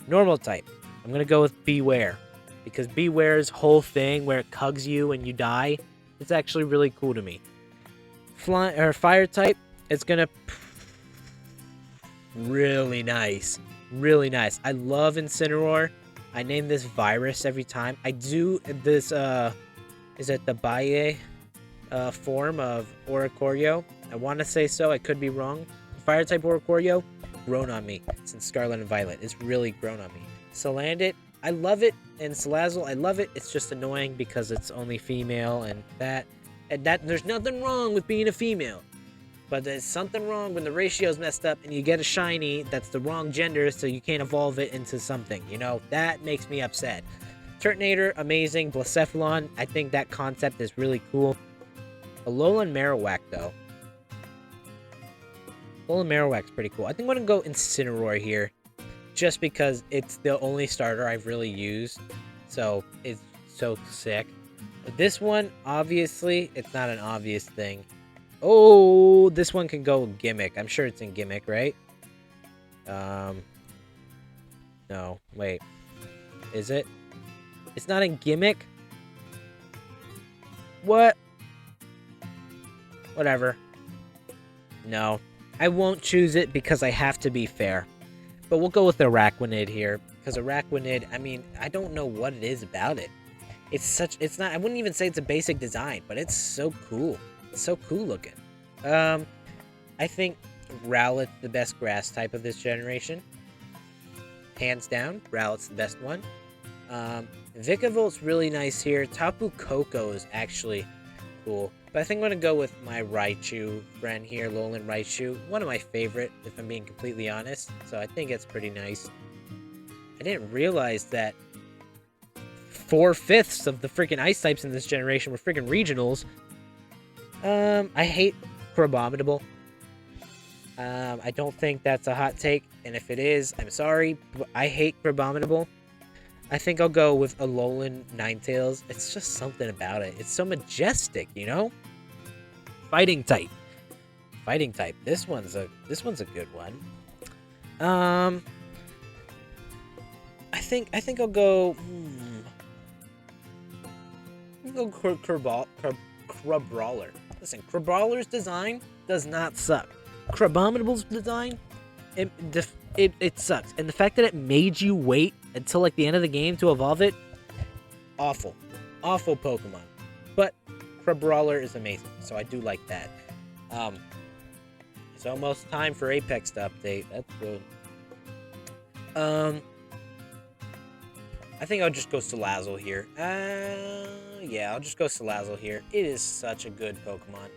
Normal type. I'm gonna go with Beware, because Beware's whole thing where it cugs you and you die, it's actually really cool to me. Fire type, it's gonna really nice. Really nice. I love Incineroar. I name this Virus every time. I do this is it the Baye form of Oricorio? I want to say so. I could be wrong. Fire type Oricorio, grown on me since Scarlet and Violet. It's really grown on me. Salandit, I love it, and Salazzle, I love it. It's just annoying because it's only female, and that there's nothing wrong with being a female, but there's something wrong when the ratio's messed up and you get a shiny that's the wrong gender, so you can't evolve it into something. You know, that makes me upset. Turtonator, amazing. Blacephalon, I think that concept is really cool. Alolan Marowak, though. Alolan Marowak's pretty cool. I think I'm gonna go Incineroar here, just because it's the only starter I've really used, so it's so sick. But this one, obviously, it's not an obvious thing. Oh, this one can go Gimmick. I'm sure it's in Gimmick, right? No, wait. Is it? It's not in Gimmick? What? Whatever. No. I won't choose it because I have to be fair. But we'll go with Araquanid here, because Araquanid, I mean, I don't know what it is about it. It's not, I wouldn't even say it's a basic design, but it's so cool. It's so cool looking. I think Rowlet's the best grass type of this generation. Hands down, Rowlet's the best one. Vikavolt's really nice here. Tapu Koko is actually cool. But I think I'm going to go with my Raichu friend here, Alolan Raichu. One of my favorite, if I'm being completely honest. So I think it's pretty nice. I didn't realize that 4/5 of the freaking ice types in this generation were freaking regionals. I hate Crabominable. I don't think that's a hot take, and if it is, I'm sorry, but I hate Crabominable. I think I'll go with Alolan Ninetales. It's just something about it. It's so majestic, you know? Fighting type. Fighting type. This one's a good one. I think I'll go. I'll go Crabrawler. Listen, Crabrawler's design does not suck. Crabominable's design, it sucks. And the fact that it made you wait until like the end of the game to evolve it, awful. Awful Pokemon. But Crabrawler is amazing, so I do like that. It's almost time for Apex to update. That's good. I think I'll just go Salazzle here. Yeah, I'll just go Salazzle here. It is such a good Pokemon.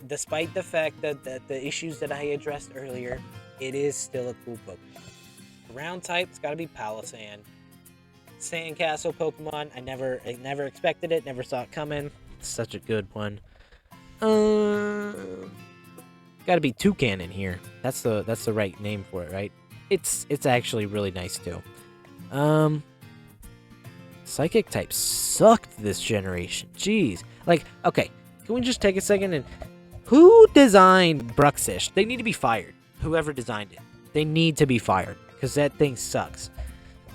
Despite the fact that the issues that I addressed earlier, it is still a cool Pokemon. Ground type, it's gotta be Palossand. Sandcastle Pokemon, I never expected it, never saw it coming. It's such a good one. Gotta be Toucan in here. That's the right name for it, right? It's actually really nice too. Psychic types sucked this generation. Jeez. Like, okay, can we just take a second and... Who designed Bruxish? They need to be fired. Whoever designed it. They need to be fired, because that thing sucks.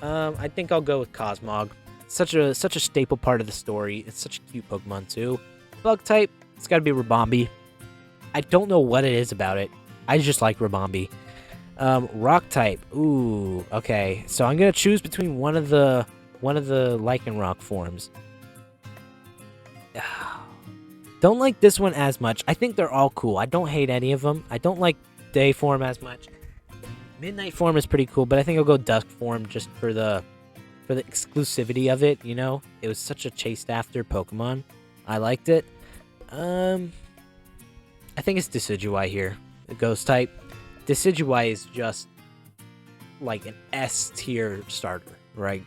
I think I'll go with Cosmog. Such a staple part of the story. It's such a cute Pokemon, too. Bug type, it's gotta be Rabombi. I don't know what it is about it. I just like Rabombi. Rock type. Ooh, okay. So I'm gonna choose between one of the Lycanroc forms. Don't like this one as much. I think they're all cool. I don't hate any of them. I don't like Day form as much. Midnight form is pretty cool, but I think I'll go Dusk form just for the exclusivity of it, you know? It was such a chased after Pokemon. I liked it. I think it's Decidueye here. The ghost type. Decidueye is just like an S tier starter, right?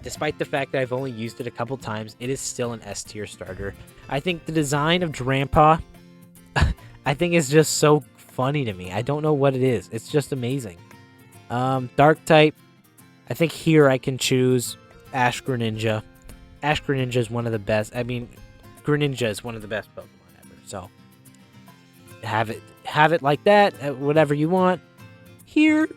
Despite the fact that I've only used it a couple times, it is still an S tier starter. I think the design of Drampa, I think is just so funny to me. I don't know what it is. It's just amazing. Dark type, I think here I can choose Ash Greninja. Ash Greninja is one of the best. I mean, Greninja is one of the best Pokemon ever. So have it like that. Whatever you want. Here,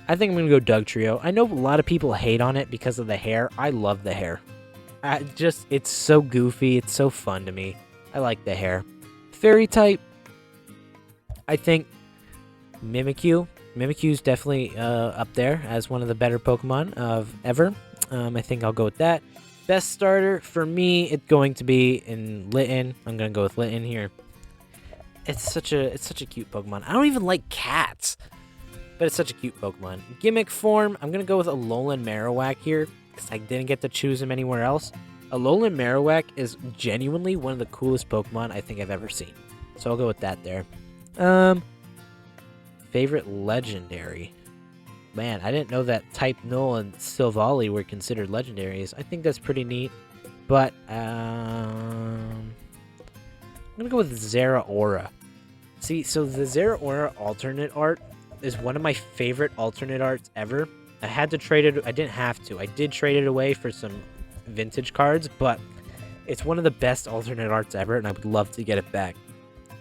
I think I'm gonna go Dugtrio. I know a lot of people hate on it because of the hair. I love the hair. It's so goofy. It's so fun to me. I like the hair. Fairy type, I think Mimikyu. Mimikyu is definitely up there as one of the better Pokemon of ever. I think I'll go with that. Best starter for me, it's going to be in Litten. I'm gonna go with Litten here. It's such a cute Pokemon. I don't even like cats, but it's such a cute Pokemon. Gimmick form, I'm gonna go with Alolan Marowak here because I didn't get to choose him anywhere else. Alolan Marowak is genuinely one of the coolest Pokemon I think I've ever seen, so I'll go with that there. Favorite legendary. Man, I didn't know that Type Null and Silvally were considered legendaries. I think that's pretty neat, but I'm gonna go with Zeraora. See, so the Zeraora alternate art is one of my favorite alternate arts ever. I had to trade it. I didn't have to. I did trade it away for some vintage cards, but it's one of the best alternate arts ever, and I would love to get it back.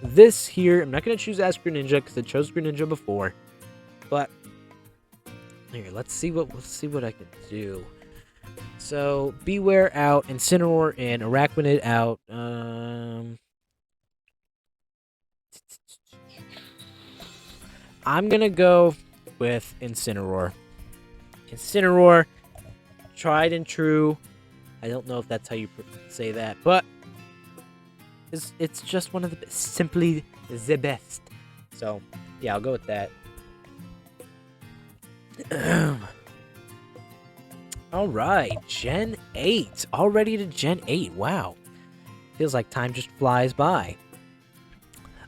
This here, I'm not gonna choose Ash Greninja because I chose Greninja before, but here, let's see what I can do. So Beware out, Incineroar in, Araquanid out. I'm gonna go with Incineroar. Incineroar, tried and true. I don't know if that's how you say that, but it's just one of the simply the best. So yeah, I'll go with that. All right, Gen 8. Already to Gen 8. Wow. Feels like time just flies by.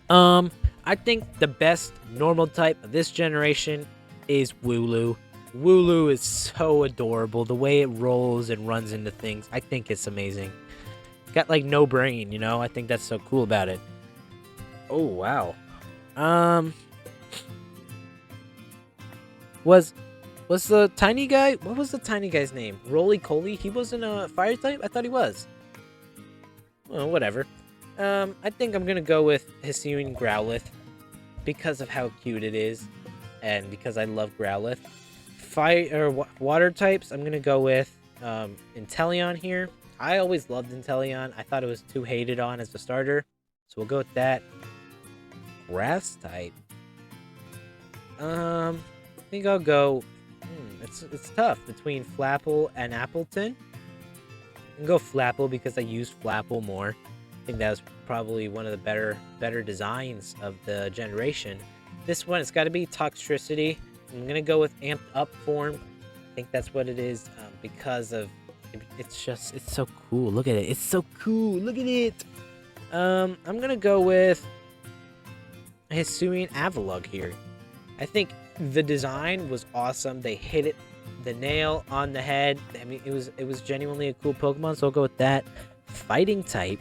I think the best normal type of this generation is Wooloo. Wooloo is so adorable. The way it rolls and runs into things, I think it's amazing. It's got like no brain, you know? I think that's so cool about it. Oh, wow. Was the tiny guy, what was the tiny guy's name? Roly-Coly? He wasn't a fire type? I thought he was. Well, whatever. I think I'm gonna go with Hisuian Growlithe because of how cute it is and because I love Growlithe. Fire or water types, I'm gonna go with Inteleon here. I always loved Inteleon. I thought it was too hated on as a starter, so we'll go with that. Grass type. I think I'll go. It's tough between Flapple and Appleton. I can go Flapple because I use Flapple more. I think that was probably one of the better designs of the generation. This one, it's got to be Toxtricity. I'm gonna go with Amped Up form. I think that's what it is because of it's so cool. Look at it. It's so cool. Look at it. I'm gonna go with Hisuian Avalugg here. I think the design was awesome. They hit the nail on the head. I mean, it was genuinely a cool Pokemon, so I'll go with that. Fighting type.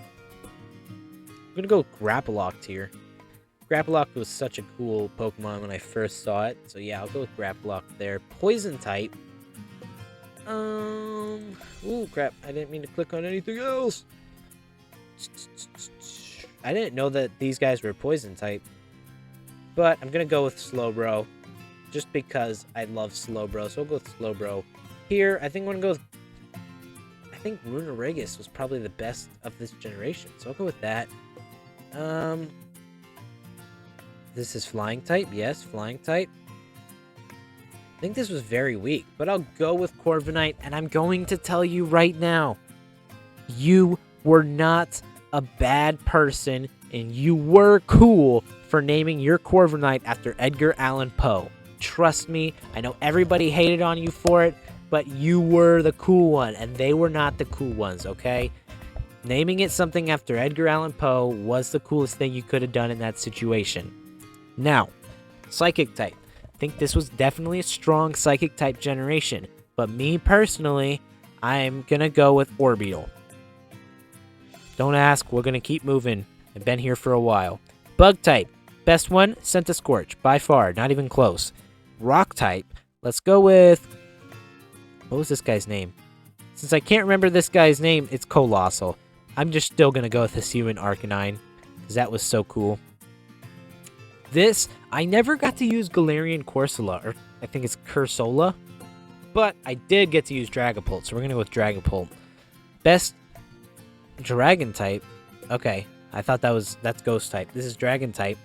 I'm gonna go with Grapploct here. Grapploct was such a cool Pokemon when I first saw it, so yeah, I'll go with Grapploct there. Poison type. Ooh, crap! I didn't mean to click on anything else. I didn't know that these guys were poison type, but I'm gonna go with Slowbro. Just because I love Slowbro, so I'll go with Slowbro. Here, I think I'm gonna go with... I think Runerigus was probably the best of this generation, so I'll go with that. This is Flying type, yes, Flying type. I think this was very weak, but I'll go with Corviknight, and I'm going to tell you right now, you were not a bad person, and you were cool for naming your Corviknight after Edgar Allan Poe. Trust me, I know everybody hated on you for it, but you were the cool one, and they were not the cool ones, okay? Naming it something after Edgar Allan Poe was the coolest thing you could have done in that situation. Now, Psychic type. think this was definitely a strong Psychic type generation. But me personally, I'm gonna go with Orbeetle. Don't ask, we're gonna keep moving. I've been here for a while. Bug type. Best one, Scorch. By far, not even close. Rock type. Let's go with... What was this guy's name? Since I can't remember this guy's name, it's Colossal. I'm just still gonna go with Hisuian Arcanine, because that was so cool. This, I never got to use Galarian Corsola, or I think it's Cursola. But I did get to use Dragapult, so we're gonna go with Dragapult. Best Dragon type. Okay, I thought that's Ghost type. This is Dragon type.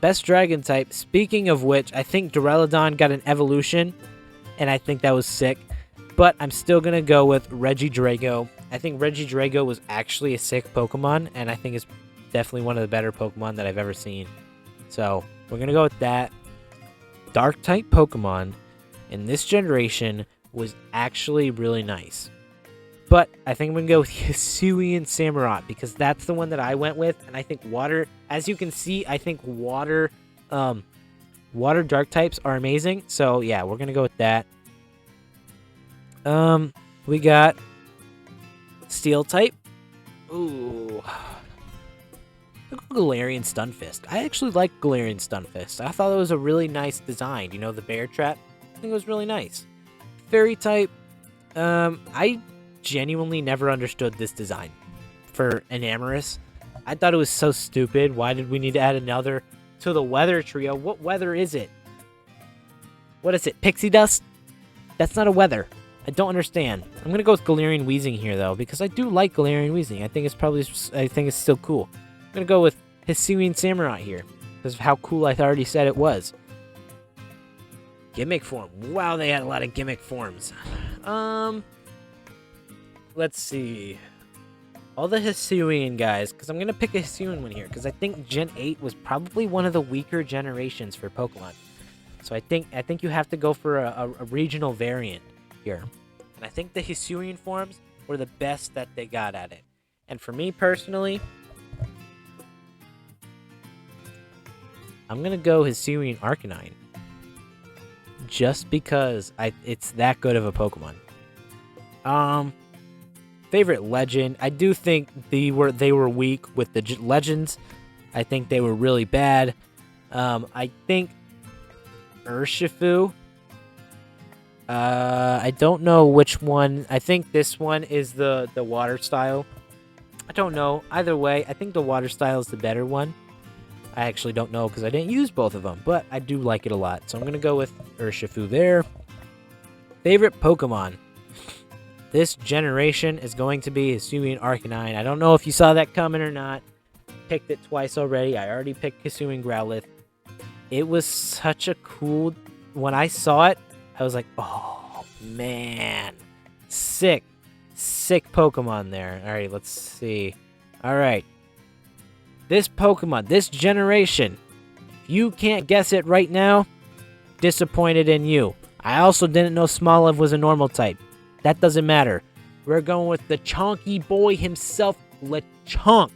Best Dragon type. Speaking of which, I think Duraludon got an evolution, and I think that was sick. But I'm still gonna go with Regidrago. I think Regidrago was actually a sick Pokemon, and I think it's definitely one of the better Pokemon that I've ever seen. So we're gonna go with that. Dark type Pokemon in this generation was actually really nice. But I think I'm going to go with Hisuian Samurott because that's the one that I went with. And I think water, as you can see, I think water dark types are amazing. So yeah, we're going to go with that. We got Steel type. Ooh. Galarian Stunfisk. I actually like Galarian Stunfisk. I thought it was a really nice design. You know, the bear trap? I think it was really nice. Fairy type. I genuinely never understood this design for Enamorous. I thought it was so stupid. Why did we need to add another to the weather trio? What weather is it? What is it? Pixie dust? That's not a weather. I don't understand. I'm gonna go with Galarian Weezing here though, because I do like Galarian Weezing. I think it's still cool. I'm gonna go with Hisuian Samurott here because of how cool I already said it was. Gimmick form. Wow, they had a lot of gimmick forms. Let's see. All the Hisuian guys, because I'm going to pick a Hisuian one here, because I think Gen 8 was probably one of the weaker generations for Pokemon. So I think you have to go for a regional variant here. And I think the Hisuian forms were the best that they got at it. And for me personally, I'm going to go Hisuian Arcanine. Just because it's that good of a Pokemon. Favorite legend. I do think they were weak with the legends. I think they were really bad. I think Urshifu. I don't know which one. I think this one is the water style. I don't know. Either way, I think the water style is the better one. I actually don't know because I didn't use both of them, but I do like it a lot. So I'm going to go with Urshifu there. Favorite Pokemon. This generation is going to be Hisuian Arcanine. I don't know if you saw that coming or not. Picked it twice already. I already picked Hisuian Growlithe. It was such a cool... When I saw it, I was like, oh, man. Sick. Sick Pokemon there. All right, let's see. All right. This Pokemon, this generation, if you can't guess it right now, disappointed in you. I also didn't know Smoliv was a normal type. That doesn't matter. We're going with the chonky boy himself, Lechonk.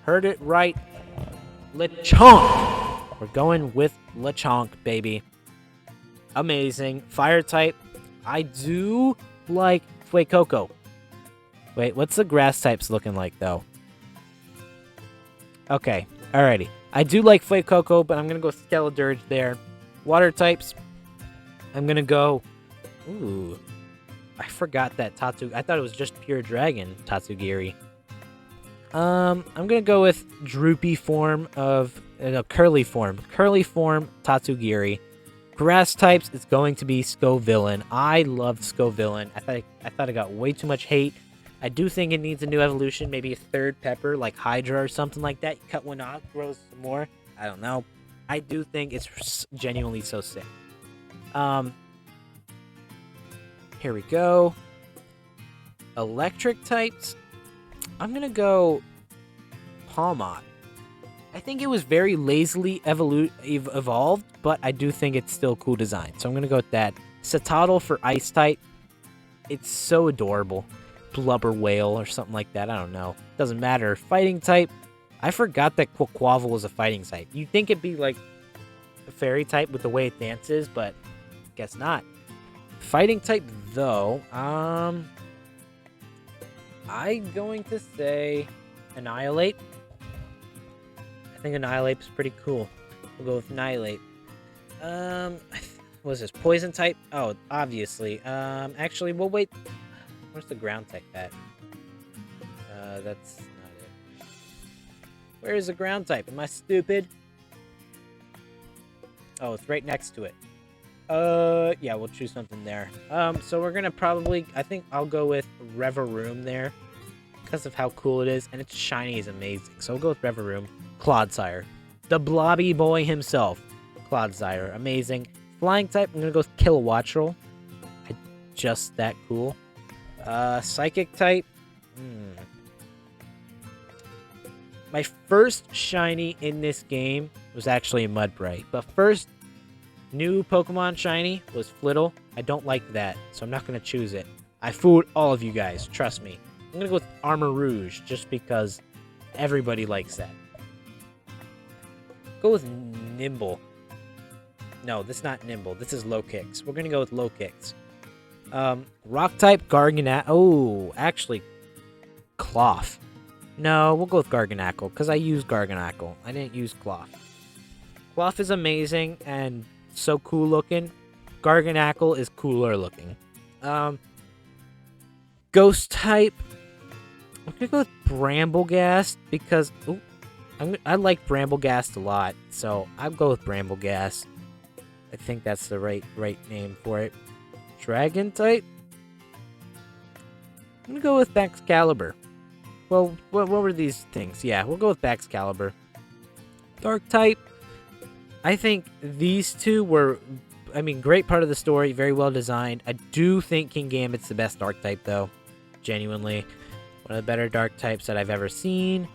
Heard it right. Lechonk. We're going with Lechonk, baby. Amazing. Fire type. I do like Fuecoco. Wait, what's the grass types looking like, though? Okay, alrighty. I do like Fuecoco, but I'm going to go Skeledirge there. Water types. I'm going to go... Ooh. I forgot that Tatsu... I thought it was just pure dragon, Tatsugiri. I'm going to go with droopy form of... curly form. Curly form, Tatsugiri. Grass types is going to be Scovillain. I loved Scovillain. I thought it got way too much hate. I do think it needs a new evolution, maybe a third pepper, like Hydra or something like that. You cut one off, grows some more. I don't know. I do think it's genuinely so sick. Here we go. Electric types. I'm going to go Palmot. I think it was very lazily evolved, but I do think it's still a cool design. So I'm going to go with that. Citadel for ice type. It's so adorable. Blubber whale or something like that. I don't know. Doesn't matter. Fighting type. I forgot that Quaquaval was a fighting type. You'd think it'd be like fairy type with the way it dances, but guess not. Fighting type though, I'm going to say Annihilate. I think Annihilate is pretty cool. We'll go with Annihilate. What is this? Poison type? Oh, obviously. Actually, we'll wait. Where's the ground type at? That's not it. Where is the ground type? Am I stupid? Oh, it's right next to it. Yeah, we'll choose something there. So we're gonna probably, I think I'll go with Reverum there because of how cool it is, and its shiny is amazing. So we'll go with Reverum. Clodsire, the blobby boy himself. Clodsire, amazing. Flying type, I'm gonna go with Kilowattrel. Just that cool. Psychic type. My first shiny in this game was actually a Mudbray, but first new Pokemon shiny was Flittle. I don't like that, so I'm not gonna choose it. I fooled all of you guys, trust me. I'm gonna go with Armor Rouge just because everybody likes that. Go with Nimble. No, this is not Nimble. This is Low Kicks. We're gonna go with Low Kicks. Rock type Garganacl. Oh, actually, Cloth. No, we'll go with Garganacl because I use Garganacl. I didn't use Cloth. Cloth is amazing and so cool looking. Garganacl is cooler looking. Ghost type. I'm gonna go with Brambleghast because I like Brambleghast a lot, so I'll go with Brambleghast. I think that's the right name for it. Dragon type. I'm gonna go with Baxcalibur. Well, what were these things? Yeah, we'll go with Baxcalibur. Dark type. I think these two were, great part of the story, very well designed. I do think King Gambit's the best dark type, though. Genuinely. One of the better dark types that I've ever seen.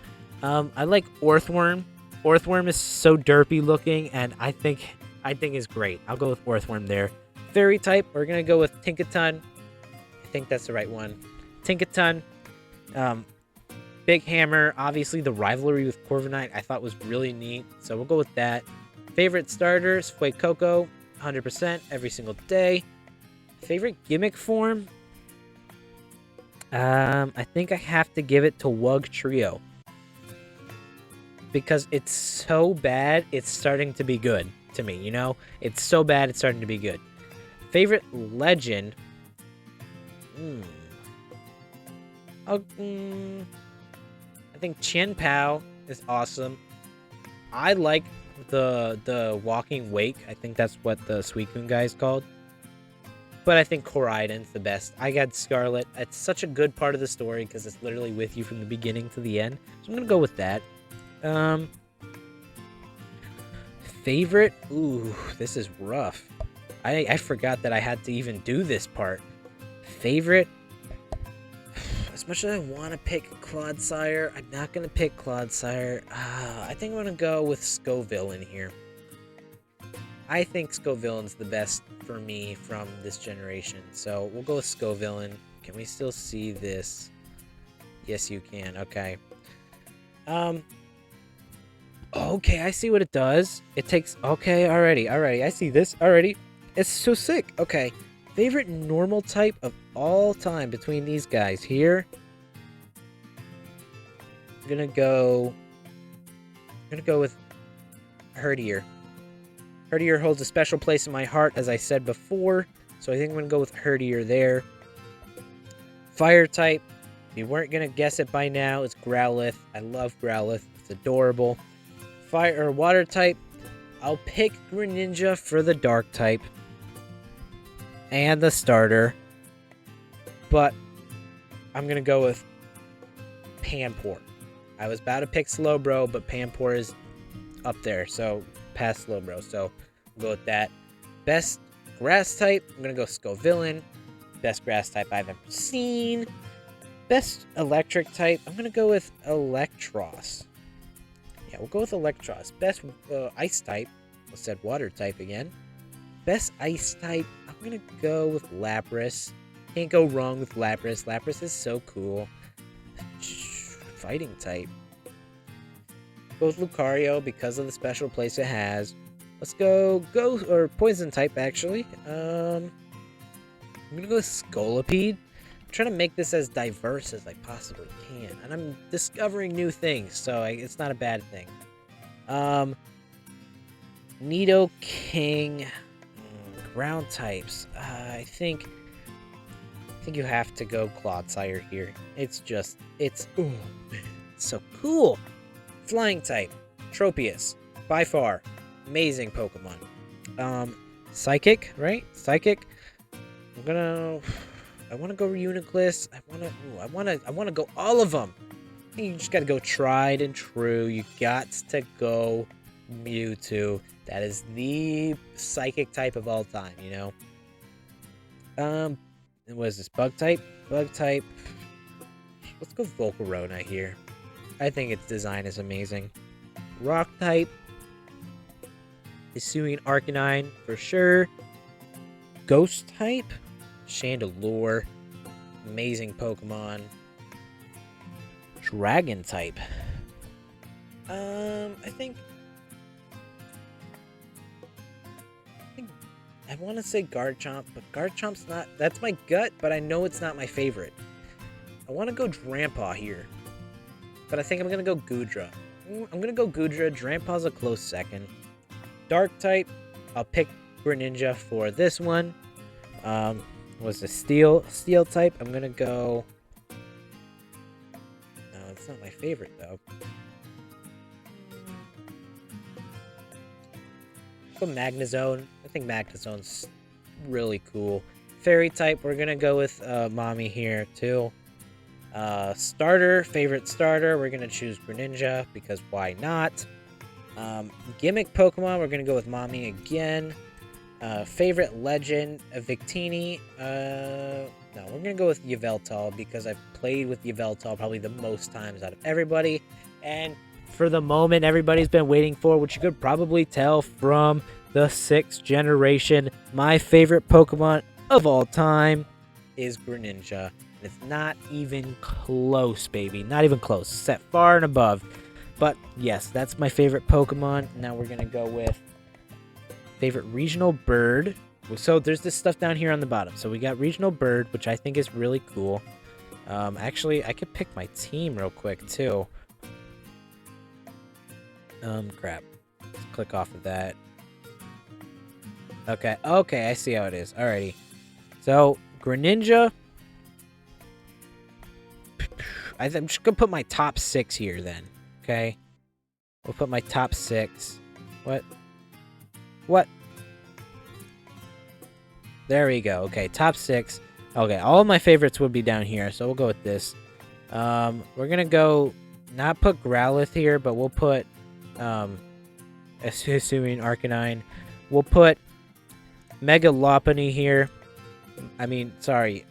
I like Orthworm. Orthworm is so derpy looking, and I think is great. I'll go with Orthworm there. Fairy type, we're going to go with Tinkaton. I think that's the right one. Tinkaton. Big Hammer, obviously the rivalry with Corviknight I thought was really neat, so we'll go with that. Favorite starters, Fuecoco, 100% every single day. Favorite gimmick form? I think I have to give it to Wug Trio. Because it's so bad, it's starting to be good to me, you know? It's so bad, it's starting to be good. Favorite legend? I think Chen Pao is awesome. I like the Walking Wake. I think that's what the Suicune guy is called. But I think Koraidon's the best. I got Scarlet. It's such a good part of the story because it's literally with you from the beginning to the end. So I'm going to go with that. Favorite? Ooh, this is rough. I forgot that I had to even do this part. Favorite? As much as I want to pick Clodsire, I'm not going to pick Clodsire. I think I'm going to go with Scovillain here. I think Scovillain's the best for me from this generation. So we'll go with Scovillain. Can we still see this? Yes, you can. Okay. Okay, I see what it does. It takes... Okay, alrighty. I see this already. It's so sick. Okay. Favorite normal type of all time between these guys here. I'm gonna go with Herdier. Herdier holds a special place in my heart, as I said before. So I think I'm gonna go with Herdier there. Fire type. If you weren't gonna guess it by now, it's Growlithe. I love Growlithe. It's adorable. Fire or water type. I'll pick Greninja for the dark type. And the starter. But I'm going to go with Pampor. I was about to pick Slowbro, but Pampor is up there. So past Slowbro. So we'll go with that. Best grass type. I'm going to go Scovillain. Best grass type I've ever seen. Best electric type. I'm going to go with Electros. Yeah, we'll go with Electros. Best ice type. I said water type again. Best ice type, I'm going to go with Lapras. Can't go wrong with Lapras. Lapras is so cool. Fighting type. Go with Lucario because of the special place it has. Let's go ghost or poison type actually. I'm gonna go with Scolipede. I'm trying to make this as diverse as I possibly can, and I'm discovering new things, so it's not a bad thing. Nido King, ground types. I think you have to go Clodsire here. It's so cool. Flying type, Tropius, by far, amazing Pokemon. Psychic, right? Psychic. I want to go Uniclus. I want to go all of them. You just got to go tried and true. You got to go Mewtwo. That is the psychic type of all time, you know? What is this? Bug type? Bug type. Let's go Volcarona here. I think its design is amazing. Rock type. Hisuian Arcanine for sure. Ghost type. Chandelure. Amazing Pokemon. Dragon type. I want to say Garchomp, but Garchomp's not... That's my gut, but I know it's not my favorite. I want to go Drampa here. But I think I'm going to go Goodra. I'm going to go Goodra. Drampaw's a close second. Dark type. I'll pick Greninja for this one. Was the Steel type? I'm going to go... No, it's not my favorite, though. Go Magnezone. I think Magnezone's really cool. Fairy type, we're gonna go with Mommy here too. Favorite starter, we're gonna choose Greninja because why not? Gimmick Pokemon, we're gonna go with Mommy again. Favorite legend, Victini. No, we're gonna go with Yveltal because I've played with Yveltal probably the most times out of everybody, and for the moment everybody's been waiting for, which you could probably tell from the 6th generation, my favorite Pokemon of all time is Greninja. And it's not even close, baby. Not even close. Set far and above. But yes, that's my favorite Pokemon. Now we're going to go with favorite regional bird. So there's this stuff down here on the bottom. So we got regional bird, which I think is really cool. Actually, I could pick my team real quick too. Crap. Let's click off of that. Okay, I see how it is. Alrighty. So, Greninja. I'm just gonna put my top 6 here then. Okay? We'll put my top 6. What? There we go. Okay, top 6. Okay, all of my favorites would be down here, so we'll go with this. We're gonna go... Not put Growlithe here, but we'll put... Assuming Arcanine. We'll put Mega Lopunny here.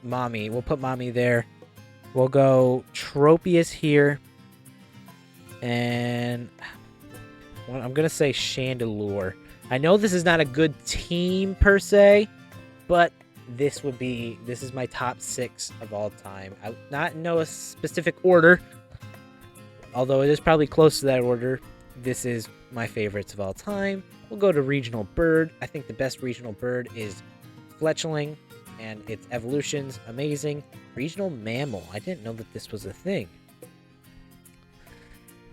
Mommy. We'll put Mommy there. We'll go Tropius here. And I'm going to say Chandelure. I know this is not a good team per se, but this is my top 6 of all time. I not know a specific order, although it is probably close to that order. This is my favorites of all time. We'll go to regional bird. I think the best regional bird is Fletchling, and its evolution's amazing. Regional mammal. I didn't know that this was a thing. I'm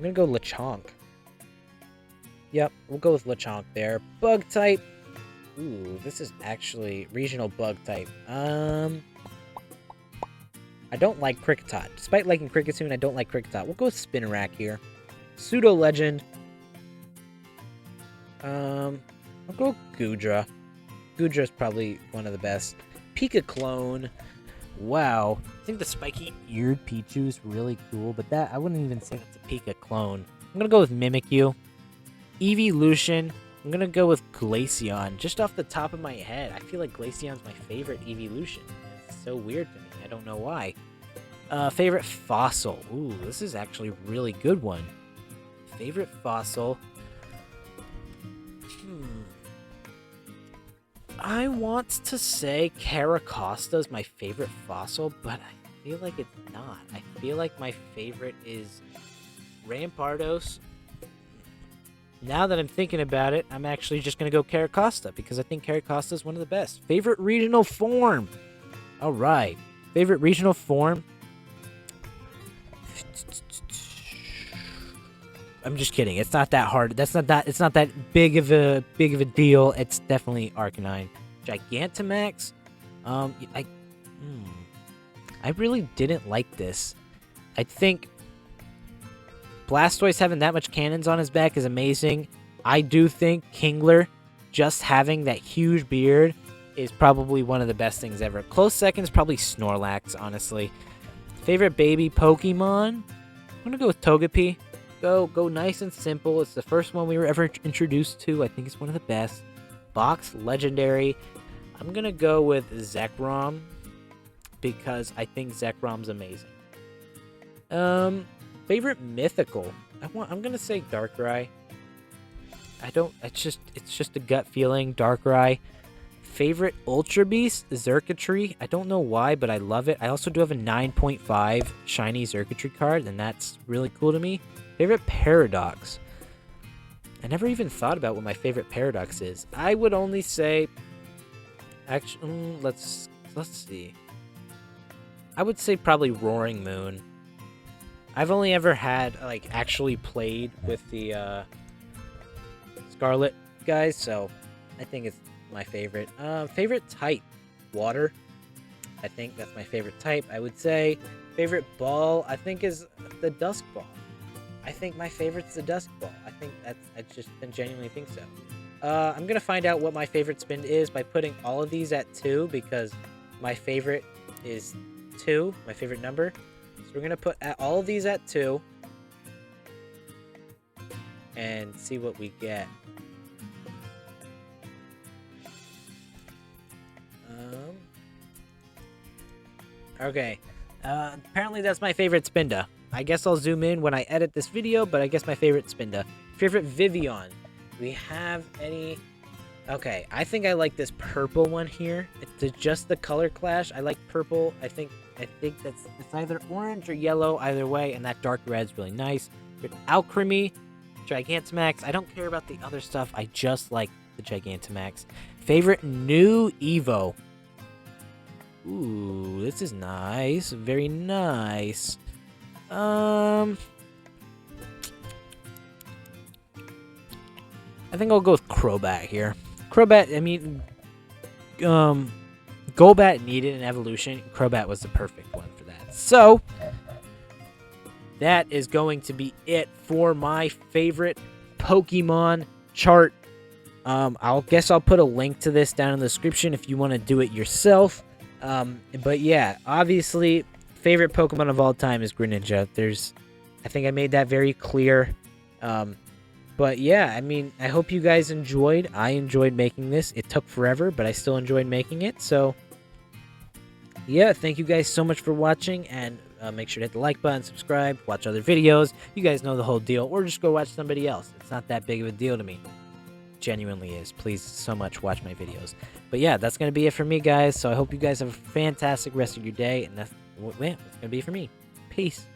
gonna go Lechonk. Yep, we'll go with Lechonk there. Bug type. Ooh, this is actually regional bug type. I don't like Kricketot. Despite liking Kricketune, I don't like Kricketot. We'll go with Spinarak here. Pseudo Legend. I'll go Goodra. Goodra's probably one of the best. Pika Clone. Wow. I think the spiky eared Pichu is really cool, but I wouldn't even say that's a Pika Clone. I'm gonna go with Mimikyu. Evolution. I'm gonna go with Glaceon. Just off the top of my head, I feel like Glaceon's my favorite evolution. It's so weird to me. I don't know why. Favorite fossil. Ooh, this is actually a really good one. Favorite fossil. I want to say Caracosta is my favorite fossil, but I feel like it's not. I feel like my favorite is Rampardos. now that I'm thinking about it, I'm actually just going to go Caracosta because I think Caracosta is one of the best. Favorite regional form? All right. Favorite regional form? I'm just kidding. It's not that hard. It's not that big of a deal. It's definitely Arcanine. Gigantamax? I really didn't like this. I think Blastoise having that much cannons on his back is amazing. I do think Kingler just having that huge beard is probably one of the best things ever. Close second is probably Snorlax, honestly. Favorite baby Pokemon? I'm gonna go with Togepi. Go nice and simple. It's the first one we were ever introduced to. I think it's one of the best. Box Legendary. I'm gonna go with Zekrom because I think Zekrom's amazing. Favorite mythical. I'm gonna say Darkrai. It's just a gut feeling. Darkrai. Favorite Ultra Beast, Xurkitree. I don't know why, but I love it. I also do have a 9.5 shiny Xurkitree card, and that's really cool to me. Favorite Paradox. I never even thought about what my favorite Paradox is. I would only say, actually, let's see. I would say probably Roaring Moon. I've only ever had actually played with the Scarlet guys, so I think it's my favorite. Favorite type, water. I think that's my favorite type. I would say favorite ball, I think, is the Dusk Ball. I think my favorite's the Dusk Ball. I think I just genuinely think so. I'm gonna find out what my favorite spin is by putting all of these at 2 because my favorite is 2, my favorite number. So we're gonna put all of these at 2 and see what we get. Okay. Apparently that's my favorite Spinda. I guess I'll zoom in when I edit this video, but I guess my favorite Spinda. Favorite Vivian. Do we have any? Okay, I think I like this purple one here. It's just the color clash. I like purple. I think it's either orange or yellow, either way, and that dark red's really nice. Alchemy, Gigantamax. I don't care about the other stuff. I just like the Gigantamax. Favorite new Evo. Ooh, this is nice. Very nice. I think I'll go with Crobat here. Crobat, I mean, Golbat needed an evolution. Crobat was the perfect one for that. So, that is going to be it for my favorite Pokemon chart. I'll put a link to this down in the description if you want to do it yourself. But yeah, obviously, favorite Pokemon of all time is Greninja. I think I made that very clear. But yeah, I mean, I hope you guys enjoyed. I enjoyed making this. It took forever, but I still enjoyed making it. So yeah, thank you guys so much for watching, and make sure to hit the like button, subscribe, watch other videos. You guys know the whole deal, or just go watch somebody else. It's not that big of a deal to me. Genuinely is. Please so much watch my videos. But yeah, that's gonna be it for me, guys. So I hope you guys have a fantastic rest of your day, and that's gonna be it for me. Peace.